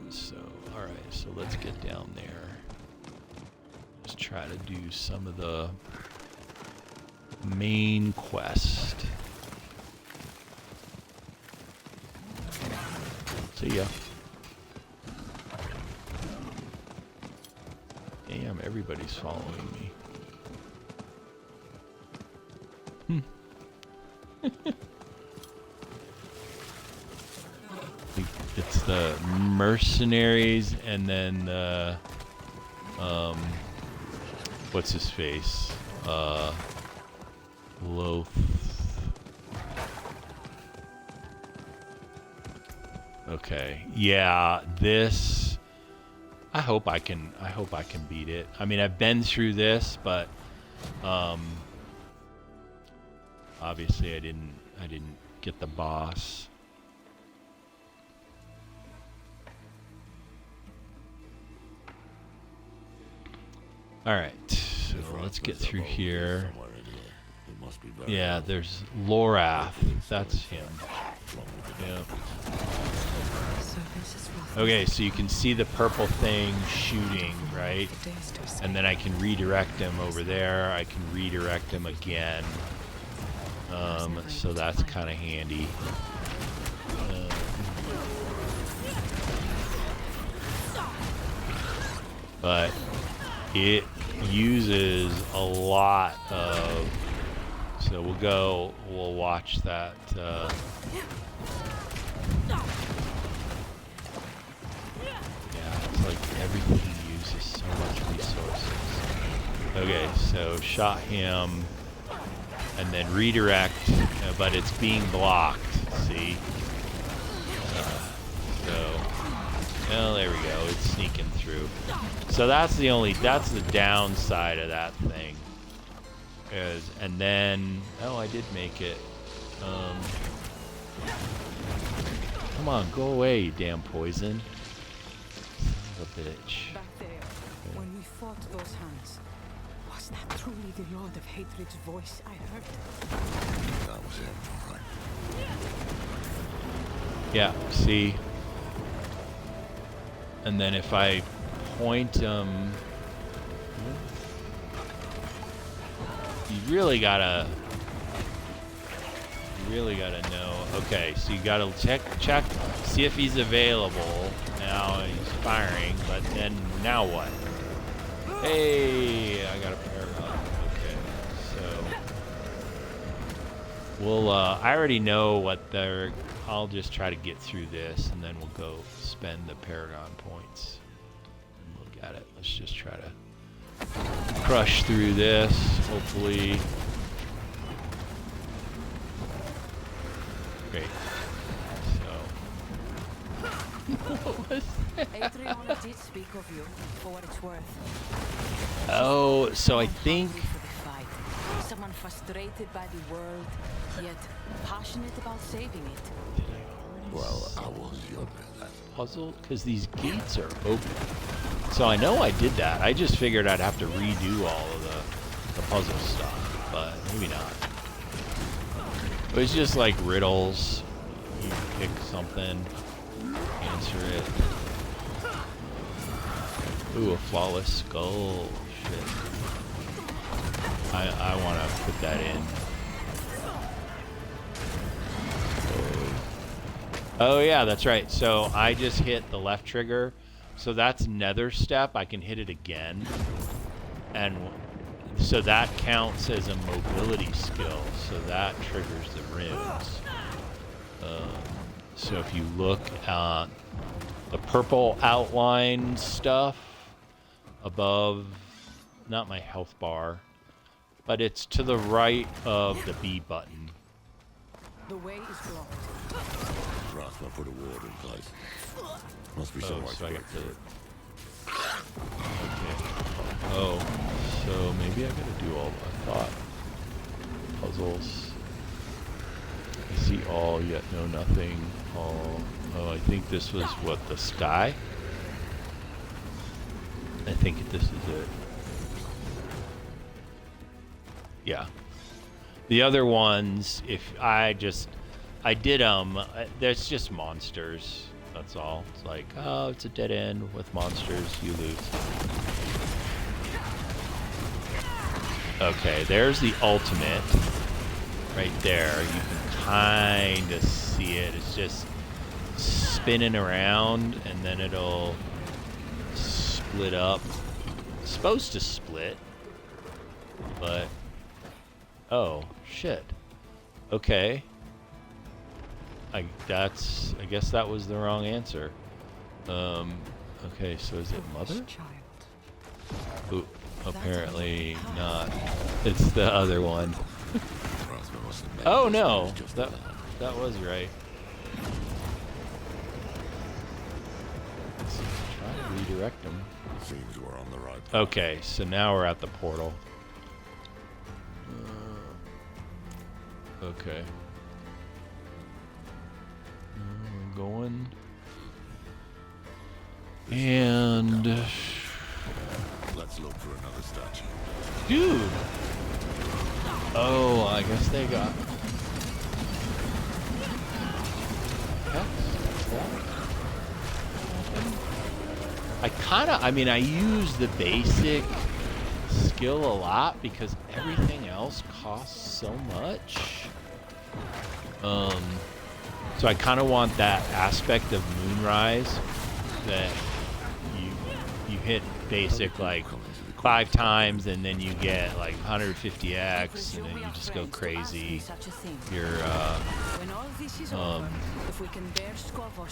So all right, so let's get down there. Let's try to do some of the main quest. See ya. Damn, everybody's following me. It's the mercenaries and then the what's his face? Loth. Okay. Yeah, this I hope I can beat it. I mean, I've been through this, but obviously I didn't get the boss. All right. So let's get through here. Yeah, there's Lorath. That's him. Yeah. Okay, so you can see the purple thing shooting, right? And then I can redirect him over there. I can redirect him again. So that's kind of handy. But it uses a lot of. So we'll watch that. Yeah, it's like everything uses so much resources. Okay, so shot him, and then redirect, but it's being blocked. See? Well, there we go. It's sneaking through. So that's the downside of that thing. And then, oh, I did make it. Come on, go away, you damn poison. Son of a bitch. Back there, when we fought those hands, was that truly the Lord of Hatred's voice I heard? That was him, all right. Yeah, see? And then if I point him, you really gotta know. Okay, so you gotta check, see if he's available. Now he's firing, but then now what? Hey, I got a Paragon. Okay, so we'll. I already know what they're. I'll just try to get through this, and then we'll go spend the Paragon points and look at it. Let's just try to crush through this, hopefully. Great. So. What was that? Adriana did speak of you, for what it's worth. Oh, so I think. Someone frustrated by the world, yet passionate about saving it. Well, I was younger then. Puzzle? Because these gates are open. So I know I did that. I just figured I'd have to redo all of the puzzle stuff, but maybe not. It was just like riddles. You pick something, answer it. Ooh, a flawless skull. Shit. I want to put that in. Oh yeah, that's right. So I just hit the left trigger. So that's nether step. I can hit it again. And so that counts as a mobility skill. So that triggers the runes. So if you look at the purple outline stuff above, not my health bar, but it's to the right of the B button. The way is blocked. Rasma put a ward in place. Must be somewhere so I to got break through. Okay, Oh, so maybe I gotta do all, I thought. Puzzles. I see all, yet no nothing. All. Oh, I think this was what, the sky? I think this is it. Yeah. The other ones, if I did there's just monsters. That's all. It's like, oh, it's a dead end with monsters. You lose. Okay, there's the ultimate. Right there. You can kind of see it. It's just spinning around, and then it'll split up. It's supposed to split, but oh shit. Okay. I guess that was the wrong answer. Okay, so is it mother? Ooh, apparently not. It's the other one. Oh no, that was right. Let's try to redirect them. Seems we're on the right path. Okay, so now we're at the portal. Okay. We're going. And Let's look for another statue. dude. Oh, I guess they got. I mean, I use the basic skill a lot because everything else costs so much. So I kind of want that aspect of Moonrise that you hit basic like 5 times and then you get like 150x and then you just go crazy.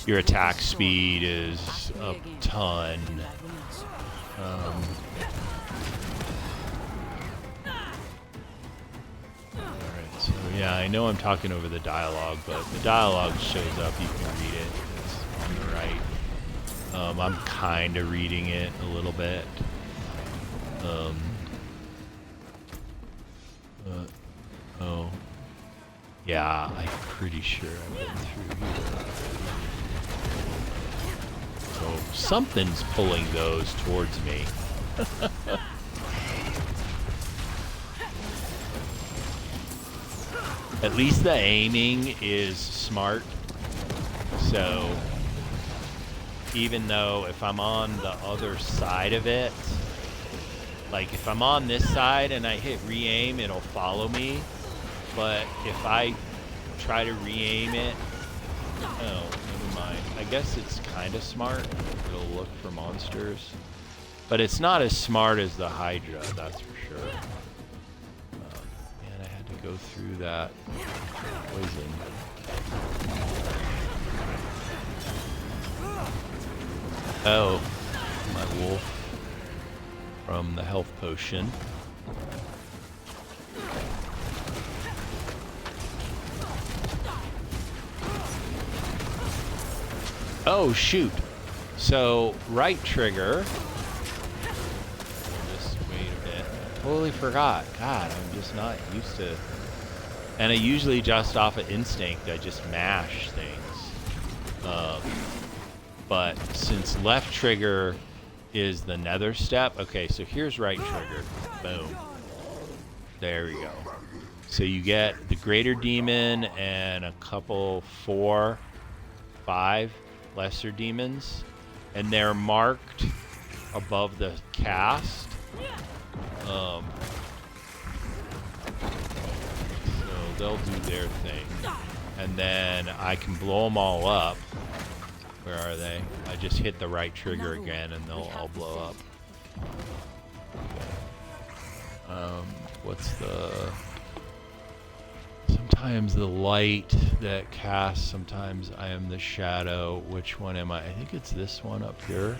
Your attack speed is a ton. Alright, so yeah, I know I'm talking over the dialogue, but the dialogue shows up, you can read it. It's on the right. I'm kind of reading it a little bit. Oh. Yeah, I'm pretty sure I went through here. So something's pulling those towards me. At least the aiming is smart. So even though if I'm on the other side of it, like if I'm on this side and I hit re-aim, it'll follow me. But if I try to re-aim it, oh, never mind. I guess it's kind of smart. It'll look for monsters. But it's not as smart as the Hydra, that's for sure. Man, I had to go through that poison. Oh, my wolf from the health potion. Oh shoot! So right trigger. Just wait a bit. I totally forgot. God, I'm just not used to. And I usually just off of instinct, I just mash things. But since left trigger is the nether step, okay, so here's right trigger. Boom. There we go. So you get the greater demon and a couple 4, 5 lesser demons, and they're marked above the cast. So they'll do their thing, and then I can blow them all up. Where are they? I just hit the right trigger again and they'll all blow up. What's the... Sometimes the light that casts, sometimes I am the shadow. Which one am I? I think it's this one up here.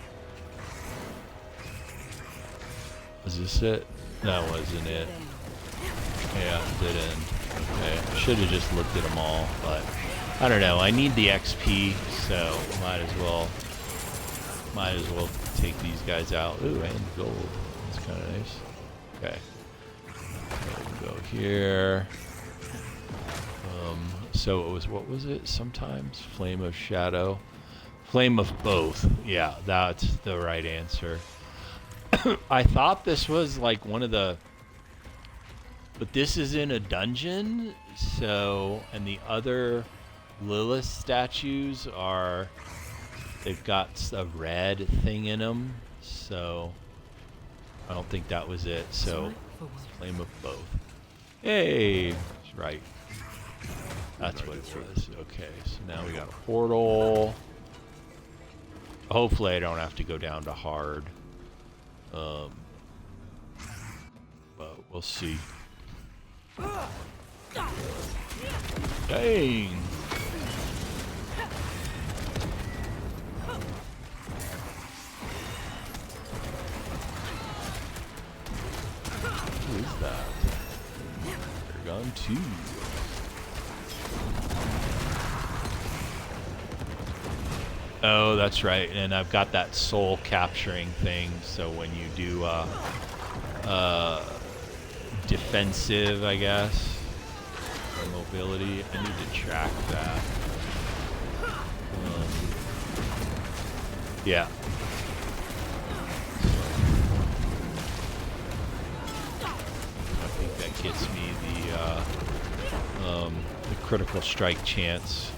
Was this it? That wasn't it. Yeah, it didn't. Okay, I should have just looked at them all, but I don't know. I need the XP, so might as well take these guys out. Ooh, and gold. That's kind of nice. Okay. So we'll go here. So it was, what was it? Sometimes Flame of Shadow. Flame of both. Yeah, that's the right answer. I thought this was like one of the... But this is in a dungeon, so... And the other Lillith statues are... They've got a red thing in them, so... I don't think that was it, so... Flame of both. Hey! That's right. That's what it was. Okay, so now we got a portal. Hopefully I don't have to go down to hard. But we'll see. Dang! Who is that? Paragon 2. Oh, that's right. And I've got that soul capturing thing. So when you do defensive, I guess, or mobility, I need to track that. Yeah. I think that gets me the critical strike chance.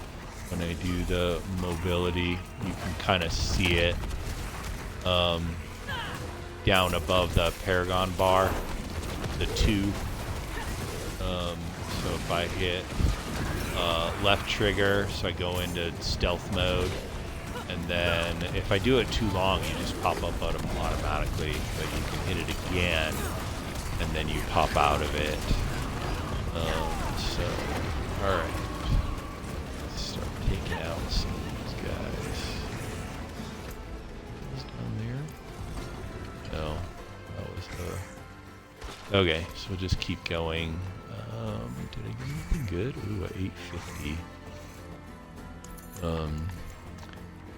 When I do the mobility, you can kind of see it down above the Paragon bar, the 2. So if I hit left trigger, so I go into stealth mode, and then if I do it too long, you just pop up automatically, but you can hit it again, and then you pop out of it. So, alright. Taking out some of these guys. Is down there? No, that was the. Okay, so we'll just keep going. Did I get anything good? Ooh, 850.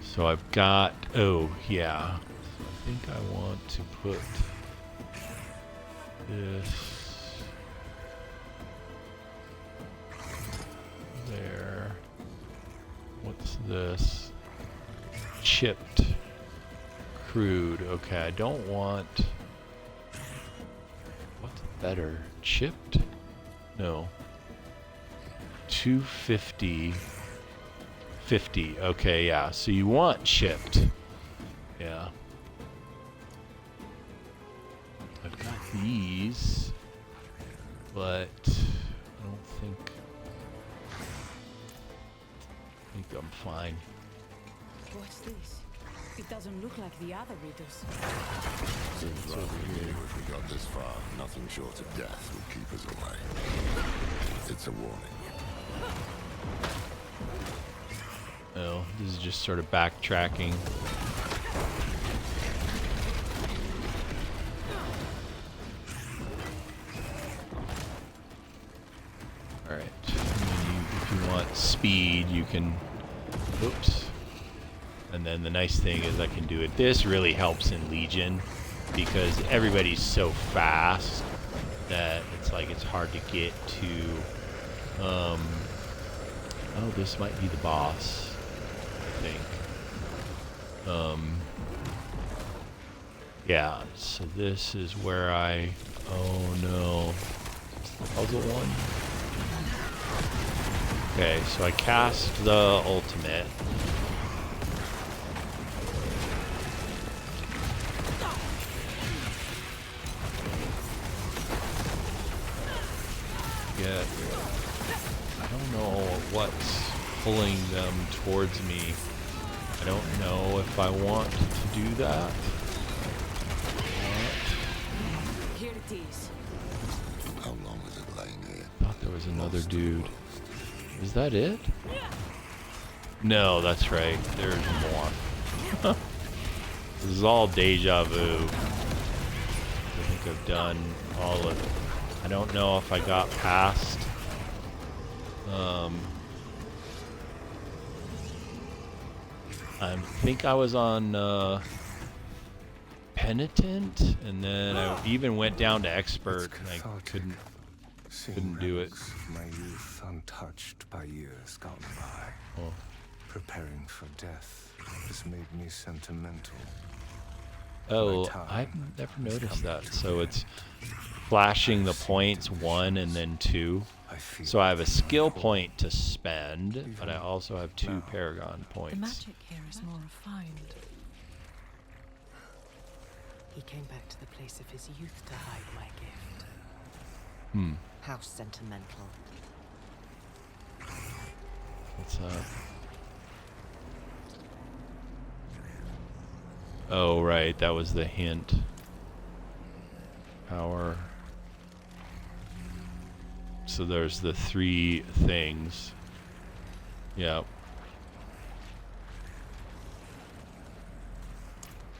So I've got. Oh yeah. I think I want to put this there. What's this? Chipped. Crude. Okay, I don't want... What's better? Chipped? No. 250. 50. Okay, yeah. So you want chipped. Yeah. I've got these. But I don't think... I think I'm fine. What's this? It doesn't look like the other riddles. Seems like we knew if we got this far, nothing short of death would keep us away. It's a warning. Oh, this is just sort of backtracking. Alright. If you want speed, you can... Oops. And then the nice thing is I can do it. This really helps in Legion because everybody's so fast that it's like it's hard to get to... oh, this might be the boss, I think. Yeah, so this is where I... Oh no. It's the puzzle one? Okay, so I cast the ultimate. I don't know what's pulling them towards me. I don't know if I want to do that. Here it is. How long is it laying here? I thought there was another dude. Is that it? No, that's right. There's more. This is all deja vu. I think I've done all of it. I don't know if I got past. I think I was on Penitent, and then I even went down to Expert, and I couldn't do it. My youth untouched by years gone by. Oh. Preparing for death has made me sentimental. Oh, I've never noticed that. So it's flashing the points 1 and then 2. So I have a skill point to spend, but I also have 2 Paragon points. The magic here is more refined. He came back to the place of his youth to hide my gift. How sentimental. What's up? Oh, right. That was the hint. Power. So there's the 3 things. Yep.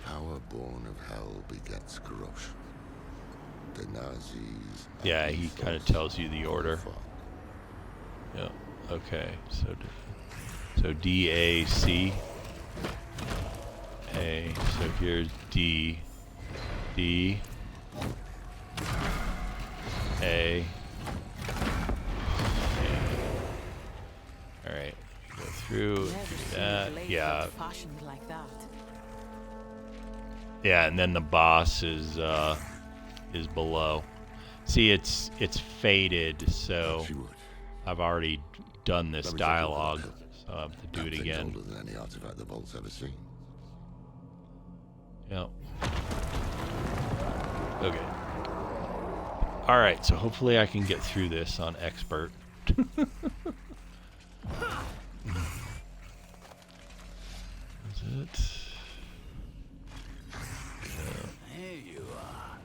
Power born of hell begets corruption. The Nazis. Yeah, he kind of tells you the order. Yep. Okay. So D, A, C. A. So here's D. D. A. Alright. Go through, do that. Yeah. Fashioned like that. Yeah, and then the boss is below. See, it's faded, so I've already done this dialogue, so I have to do it again. Older than any artifact the Vault's ever seen. Yep. Okay. Alright, so hopefully I can get through this on Expert. Is it? There you are.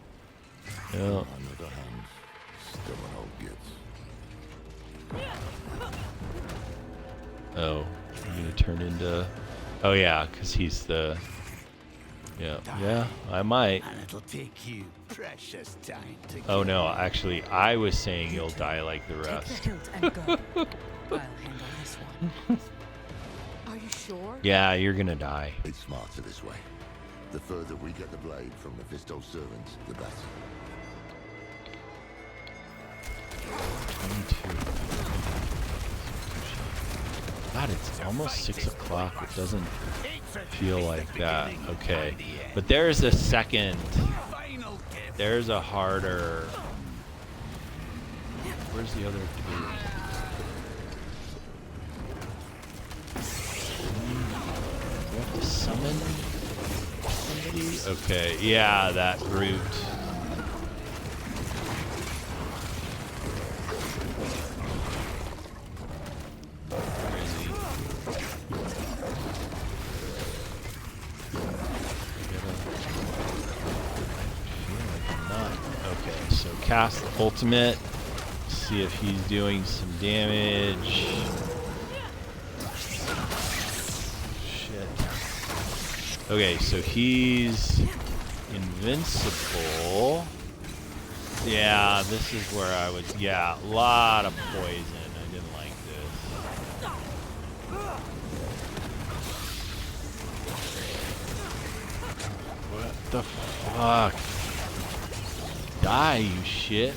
Yeah. On the other hand, still an old git. Oh, you're gonna turn into... Oh yeah, because he's the... Yeah, I might. And it'll take you precious time to Oh no, actually, I was saying you'll die like the Take rest. the hilt and go. I'll handle this one. Are you sure? Yeah, you're gonna die. It's smarter this way. The further we get the blade from Mephisto's servants, the better. 22. God, it's almost 6 o'clock. It doesn't feel like that. Okay. But there's a second. There's a harder... Where's the other 2? Do I have to summon somebody? Okay, yeah, that brute. Cast the ultimate, see if he's doing some damage. Shit. Okay, so he's invincible. Yeah, this is where I was. Yeah, a lot of poison. I didn't like this. What the fuck? Die, you shit.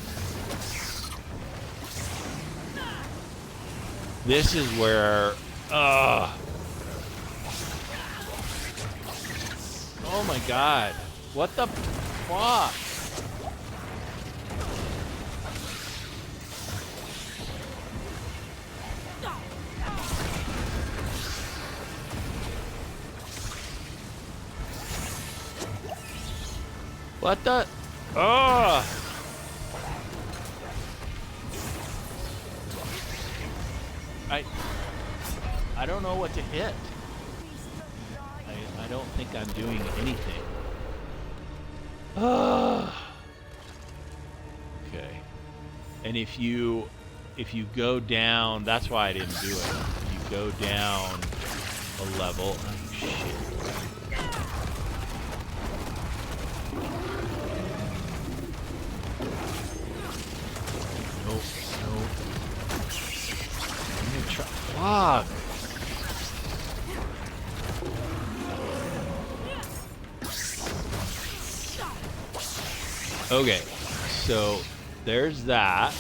This is where... Oh my god. What the fuck? What the... Oh! I don't know what to hit. I don't think I'm doing anything. Okay. And if you go down, that's why I didn't do it. If you go down a level, oh shit. Nope. I'm gonna try. Fuck. Okay, so there's that.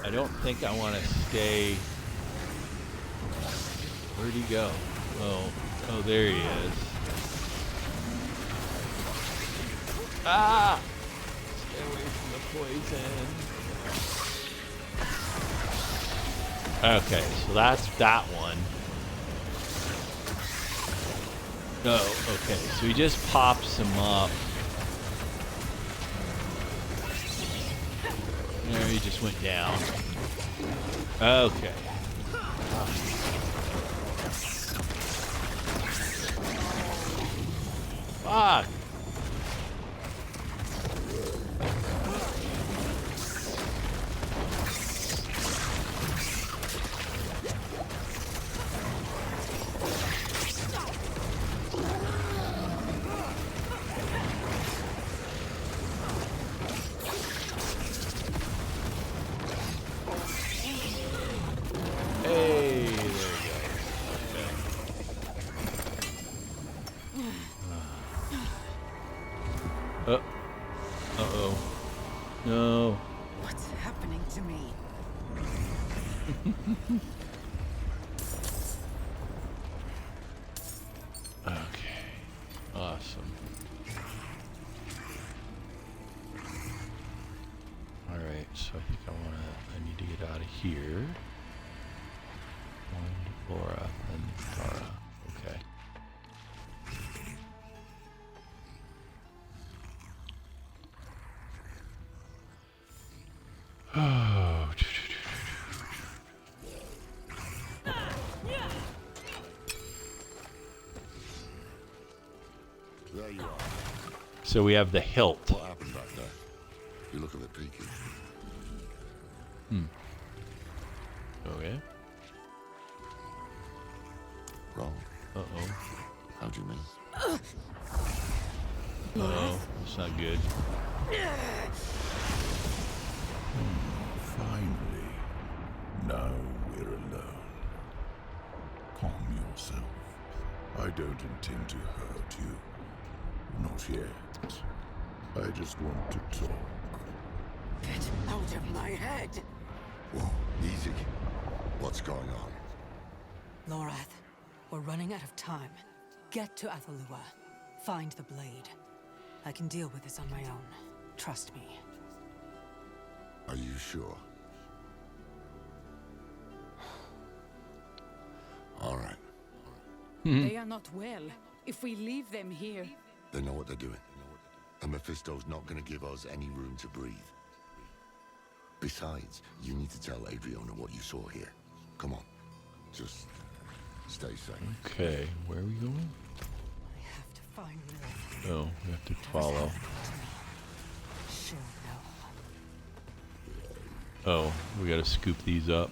I don't think I want to stay. Where'd he go? Oh, there he is. Ah! Stay away from the poison. Okay, so that's that one. Oh, okay, so he just pops him up. There, he just went down. Okay. Fuck. Uh-oh. No. What's happening to me? Okay. Awesome. Alright, so I think I need to get out of here. One, Laura, and Tara. Okay. Oh. There you are. So we have the hilt. What happened back there? You look a bit peaky. Okay. Wrong. Uh-oh. How do you mean? Uh-oh. That's not good. Finally. Now we're alone. Calm yourself. I don't intend to hurt you. Not yet. I just want to talk. Get out of my head! Whoa, easy. What's going on? Lorath, we're running out of time. Get to Athalua. Find the blade. I can deal with this on my own. Trust me. Are you sure? All right. They are not well. If we leave them here... They know what they're doing. And Mephisto's not going to give us any room to breathe. Besides, you need to tell Adriana what you saw here. Come on. Just stay safe. Okay, where are we going? I have to find Lillith. Oh, we have to follow. She'll know. Oh, we gotta scoop these up.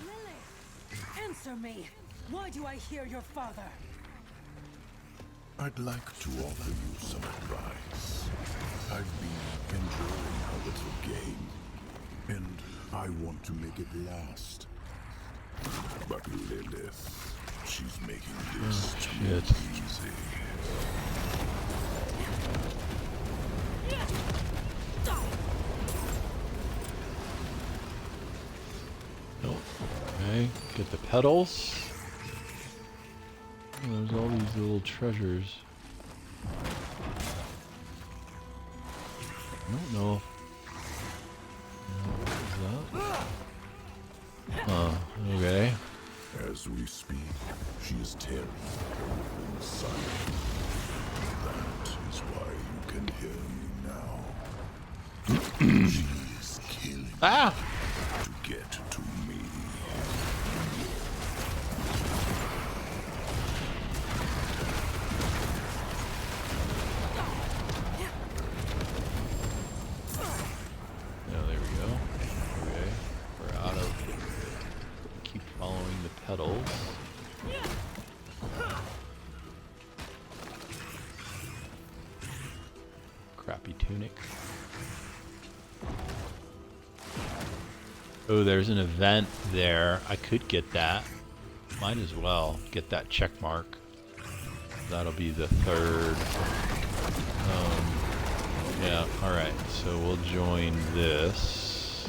Lillith! Answer me! Why do I hear your father? I'd like to offer you some advice. I've been enjoying our little game, and I want to make it last. But Lilith, she's making this too easy. Nope. Okay, get the petals. Oh, there's all these little treasures. I don't know. What is that? Oh, okay. As we speak, she is tearing her inside. That is why you can hear me now. She is killing to get to me. Yeah, there we go. Okay, we're out of. Keep following the petals. Crappy tunic. Oh, there's an event there. I could get that. Might as well get that check mark. That'll be the third. Yeah, alright. So we'll join this.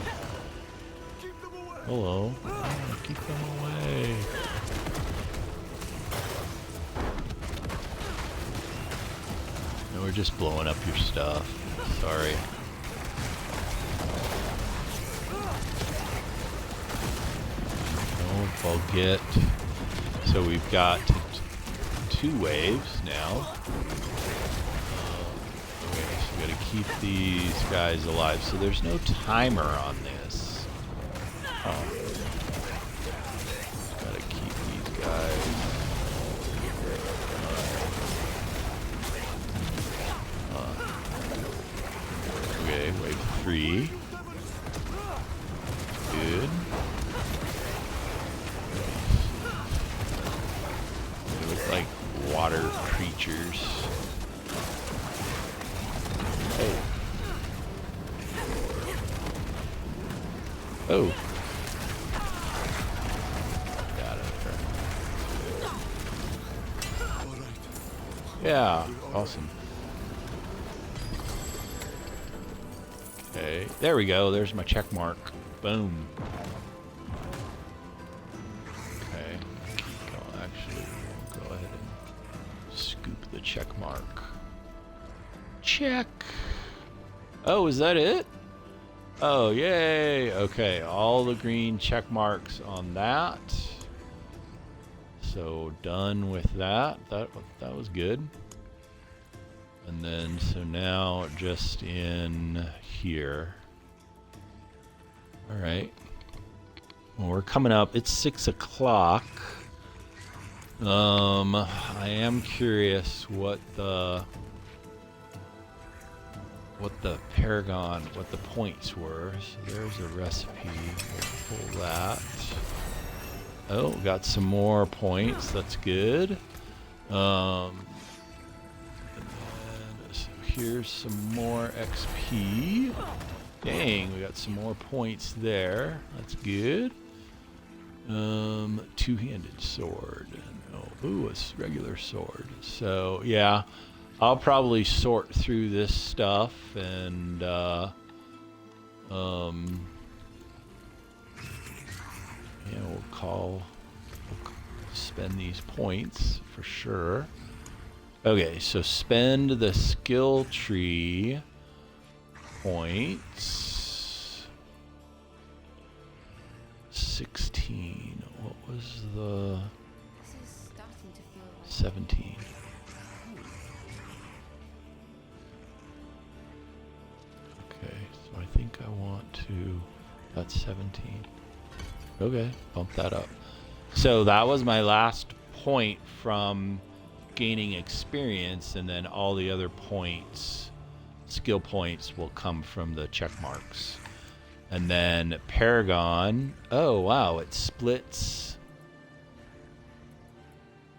Hello. Oh, keep them away. No, we're just blowing up your stuff. Sorry. Don't forget. So we've got 2 waves now. Okay, so we gotta keep these guys alive. So there's no timer on this. Gotta keep these guys. Okay, wave 3. Good. They look like water creatures. Oh. Oh. Got it. Yeah, awesome. Okay, there we go. There's my check mark. Boom. Okay. Actually, we'll go ahead and scoop the check mark. Check. Oh, is that it? Oh, yay. Okay, all the green check marks on that. So done with that. That was good. And then, so now just in here. All right. Well, we're coming up. It's 6 o'clock. I am curious what the Paragon, what the points were. So there's a recipe. We'll pull that. Oh, got some more points. That's good. So here's some more XP. Dang, we got some more points there. That's good. Two-handed sword. Oh, ooh, a regular sword. So yeah, I'll probably sort through this stuff and yeah, we'll spend these points for sure. Okay, so spend the skill tree points. 16. What was the 17? Okay, so I think I want to. That's 17. Okay, bump that up. So that was my last point from gaining experience, and then all the other points, skill points, will come from the check marks. And then Paragon, oh wow, it splits.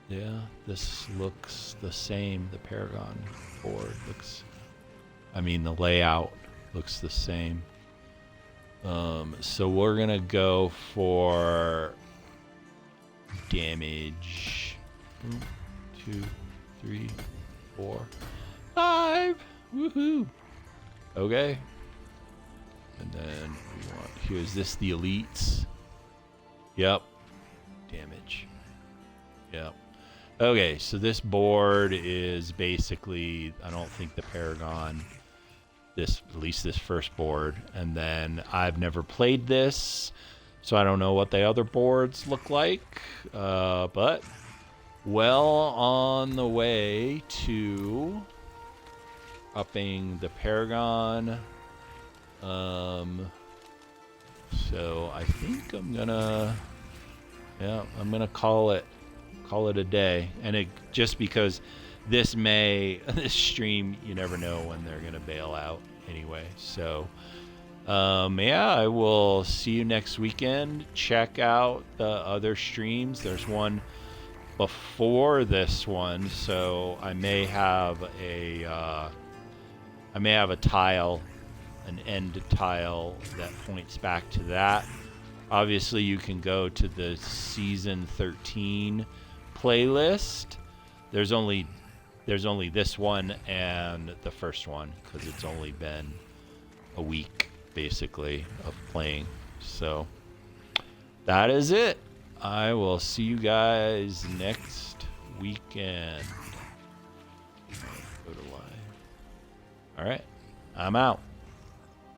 Yeah, this looks the same. The Paragon board looks, I mean the layout looks the same. So we're gonna go for damage. 1, 2, 3, 4, 5. Woohoo! Okay. And then we want, here, is this the elites? Yep. Damage. Yep. Okay, so this board is basically, I don't think the Paragon, this, at least this first board. And then I've never played this, so I don't know what the other boards look like. But well on the way to upping the Paragon. So I think I'm gonna call it a day. And it just because this stream, you never know when they're gonna bail out anyway. So yeah, I will see you next weekend. Check out the other streams. There's one before this one, so I may have a tile, an end tile that points back to that. Obviously, you can go to the season 13 playlist. There's only this one and the first one because it's only been a week basically of playing. So that is it. I will see you guys next weekend. Go to live. All right, I'm out.